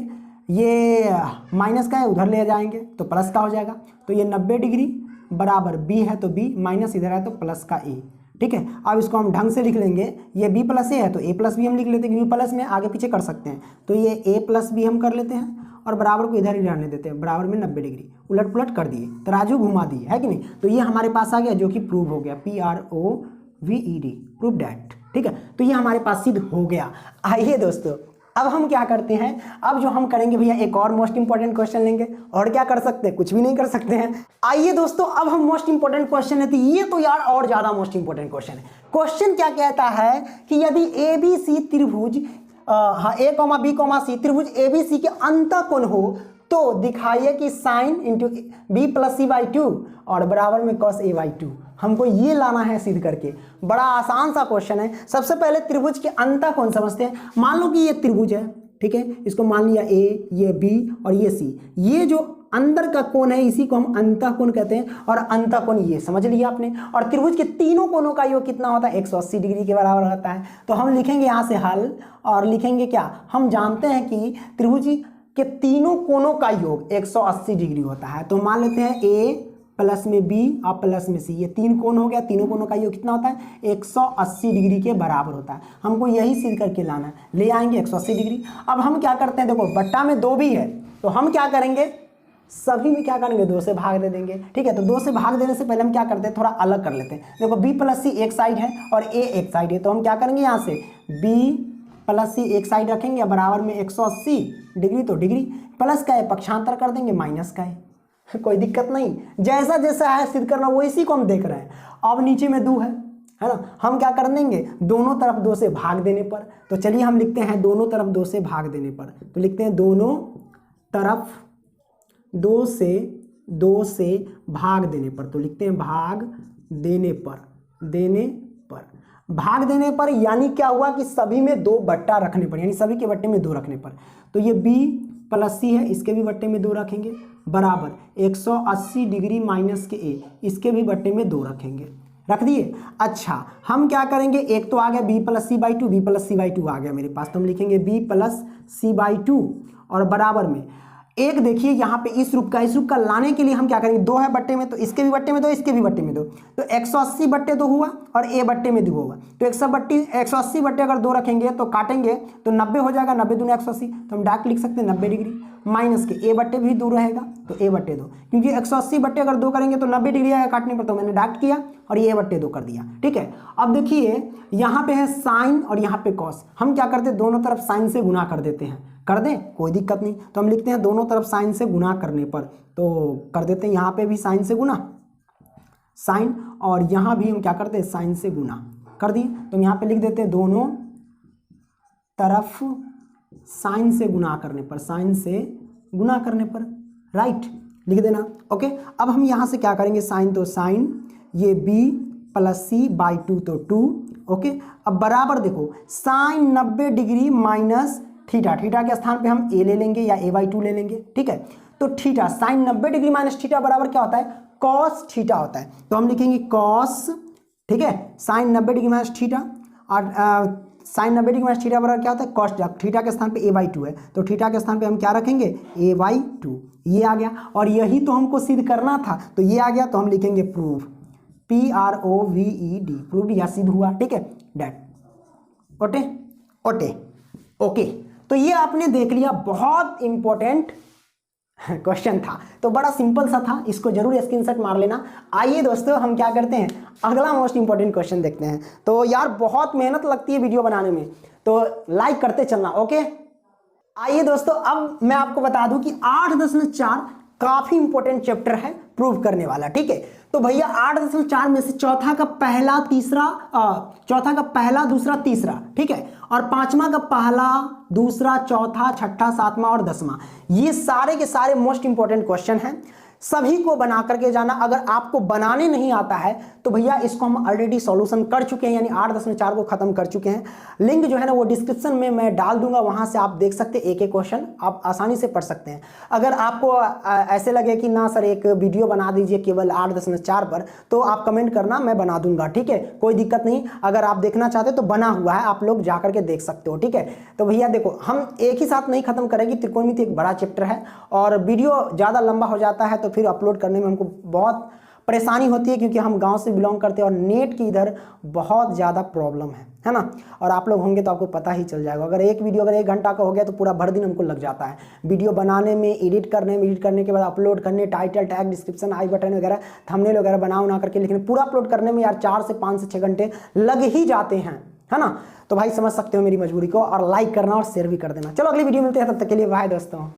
ये माइनस का है उधर ले जाएंगे तो प्लस का हो जाएगा। तो ये 90 डिग्री बराबर b है तो b, माइनस इधर है तो प्लस का a, ठीक है। अब इसको हम ढंग से लिख लेंगे, ये b प्लस a है तो a प्लस b हम लिख लेते हैं, क्योंकि प्लस में आगे पीछे कर सकते हैं। तो ये a प्लस b हम कर लेते हैं और बराबर को इधर ही रहने देते हैं, बराबर में 90 डिग्री उलट पुलट कर दिए, तराजू घुमा दिए, है कि नहीं। तो ये हमारे पास आ गया, जो कि प्रूव हो गया, PROVED, प्रूव डैट, ठीक है। तो ये हमारे पास सिद्ध हो गया। आइए दोस्तों अब हम क्या करते हैं, अब जो हम करेंगे भैया एक और मोस्ट इंपॉर्टेंट क्वेश्चन लेंगे। और क्या कर सकते हैं, कुछ भी नहीं कर सकते हैं। आइए दोस्तों अब हम मोस्ट इंपॉर्टेंट क्वेश्चन लेते हैं, ये तो यार और ज्यादा मोस्ट इंपॉर्टेंट क्वेश्चन है। क्वेश्चन क्या कहता है कि यदि ABC त्रिभुज a, b, c त्रिभुज ABC के अंतःकोण हो तो दिखाइए कि sine into b plus c by 2 और बराबर में cos a बाई 2। हमको ये लाना है सिद्ध करके। बड़ा आसान सा क्वेश्चन है। सबसे पहले त्रिभुज के अंतःकोण समझते हैं। मान लो कि ये त्रिभुज है, ठीक है, इसको मान लिया a, ये b और ये c। ये जो अंदर का कोण है इसी को हम अंतःकोण कहते हैं, और अंतःकोण ये समझ लिया आपने। और त्रिभुज के तीनों कोणों का योग कितना होता है, 180 डिग्री के बराबर होता है। तो हम लिखेंगे यहाँ से हल और लिखेंगे क्या, हम जानते हैं कि त्रिभुज के तीनों कोणों का योग 180 डिग्री होता है। तो मान लेते हैं a प्लस में b और प्लस में c, ये तीन कोण हो गया, तीनों कोणों का योग कितना होता है, 180 डिग्री के बराबर होता है। हमको यही सिद्ध करके लाना है, ले आएंगे 180 डिग्री। अब हम क्या करते हैं, देखो बट्टा में 2 भी है, तो हम क्या करेंगे, सभी में क्या करेंगे, 2 से भाग दे देंगे, ठीक है। तो 2 से भाग देने से पहले हम क्या करते हैं, थोड़ा अलग कर लेते हैं। देखो b प्लस c एक साइड है और a एक साइड है, तो हम क्या करेंगे, यहाँ से b प्लस c एक साइड रखेंगे, बराबर में 180 डिग्री, तो डिग्री प्लस का है पक्षांतर कर देंगे, माइनस का है, कोई दिक्कत नहीं। जैसा जैसा है सिद्ध करना वो इसी को हम देख रहे हैं। अब नीचे में 2 है ना, हम क्या कर देंगे, दोनों तरफ 2 से भाग देने पर। तो चलिए हम लिखते हैं दोनों तरफ 2 से भाग देने पर, तो लिखते हैं दोनों तरफ 2 से भाग देने पर। तो लिखते हैं भाग देने पर, भाग देने पर यानी क्या हुआ कि सभी में 2 बट्टा रखने पर, यानी सभी के बट्टे में 2 रखने पर। तो ये b प्लस c है, इसके भी बट्टे में 2 रखेंगे, बराबर 180 डिग्री माइनस के a, इसके भी बट्टे में 2 रखेंगे, रख दिए। अच्छा हम क्या करेंगे, एक तो आ गया b plus c by 2, b plus c by 2 आ गया मेरे पास, तो हम लिखेंगे b प्लस c बाई 2 और बराबर में एक, देखिए यहाँ पे इस रूप का लाने के लिए हम क्या करेंगे, 2 है बट्टे में, तो इसके भी बट्टे में 2, इसके भी बट्टे में 2, तो 180 बट्टे 2 हुआ और a बट्टे में 2 होगा। तो 180 बट्टे अगर 2 रखेंगे तो काटेंगे तो 90 हो जाएगा, 90 दूनी 180, तो हम डायरेक्ट लिख सकते हैं 90 डिग्री माइनस के a बट्टे भी 2 रहेगा, तो a बट्टे 2, क्योंकि 180 बट्टे अगर 2 करेंगे तो 90 डिग्री आएगा काटने पर, तो मैंने डायरेक्ट किया और ये a बट्टे 2 कर दिया, ठीक है। अब देखिए यहाँ पे है साइन और यहाँ पे कॉस, हम क्या करते हैं, दोनों तरफ साइन से गुना कर देते हैं, कर दें कोई दिक्कत नहीं। तो हम लिखते हैं दोनों तरफ साइन से गुना करने पर, तो कर देते हैं यहाँ पे भी साइन से गुना, साइन, और यहाँ भी हम क्या करते हैं, साइन से गुना कर दिए। तो हम यहाँ पे लिख देते हैं दोनों तरफ साइन से गुना करने पर, साइन से गुना करने पर, राइट, लिख देना, ओके। अब हम यहाँ से क्या करेंगे, साइन तो साइन, ये b प्लस c बाई 2 तो 2, ओके। अब बराबर देखो sine 90 degree minus theta, theta के स्थान पे हम ए ले लेंगे या a/2 ले लेंगे, ठीक है। तो theta sine 90 degree minus theta बराबर क्या होता है, कॉस थीटा होता है। तो हम लिखेंगे कॉस, ठीक है, साइन 90 डिग्री माइनस थीटा, और साइन 90 डिग्री माइनस थीटा बराबर क्या होता है, कॉस थीटा के स्थान पे a/2 है, तो थीटा के स्थान पे हम क्या रखेंगे, a/2, ये आ गया। और यही तो हमको सिद्ध करना था, तो ये आ गया, तो हम लिखेंगे प्रूव, PROVED, प्रूव या सिद्ध हुआ, ठीक है, डेट। Okay okay okay. तो ये आपने देख लिया, बहुत इंपॉर्टेंट क्वेश्चन था, तो बड़ा सिंपल सा था, इसको जरूर स्क्रीनशॉट मार लेना। आइए दोस्तों हम क्या करते हैं, अगला मोस्ट इंपॉर्टेंट क्वेश्चन देखते हैं। तो यार बहुत मेहनत लगती है वीडियो बनाने में, तो लाइक करते चलना, ओके। आइए दोस्तों अब मैं आपको बता दूं कि 8.4 काफी इंपॉर्टेंट चैप्टर है प्रूव करने वाला, ठीक है। तो भैया 8.4 में से चौथा का पहला दूसरा तीसरा, ठीक है, और पांचवा का पहला दूसरा चौथा छठा सातवां और 10वां, ये सारे के सारे मोस्ट इंपॉर्टेंट क्वेश्चन हैं, सभी को बना करके जाना। अगर आपको बनाने नहीं आता है तो भैया इसको हम ऑलरेडी सॉल्यूशन कर चुके हैं, यानी 8.4 को खत्म कर चुके हैं। लिंक जो है ना वो डिस्क्रिप्शन में मैं डाल दूंगा, वहां से आप देख सकते हैं, एक एक क्वेश्चन आप आसानी से पढ़ सकते हैं। अगर आपको ऐसे लगे कि ना सर एक वीडियो बना दीजिए केवल 8.4 पर, तो आप कमेंट करना, मैं बना दूंगा, ठीक है, कोई दिक्कत नहीं। अगर आप देखना चाहते तो बना हुआ है, आप लोग जाकर के देख सकते हो, ठीक है। तो भैया देखो हम एक ही साथ नहीं खत्म करेंगे, त्रिकोणमिति एक बड़ा चैप्टर है और वीडियो ज़्यादा लंबा हो जाता है तो फिर अपलोड करने में हमको बहुत परेशानी होती है, क्योंकि हम गांव से बिलोंग करते हैं और नेट की इधर बहुत ज़्यादा प्रॉब्लम है ना। और आप लोग होंगे तो आपको पता ही चल जाएगा। अगर एक वीडियो अगर 1 घंटा का हो गया तो पूरा भर दिन हमको लग जाता है वीडियो बनाने में, एडिट करने के बाद अपलोड करने, टाइटल टैग डिस्क्रिप्शन आई बटन वगैरह थंबनेल वगैरह बना करके, लेकिन पूरा अपलोड करने में यार 4 से 5 से 6 घंटे लग ही जाते हैं, है ना। तो भाई समझ सकते हो मेरी मजबूरी को, और लाइक करना और शेयर भी कर देना। चलो अगली वीडियो मिलते हैं, तब तक के लिए बाय दोस्तों।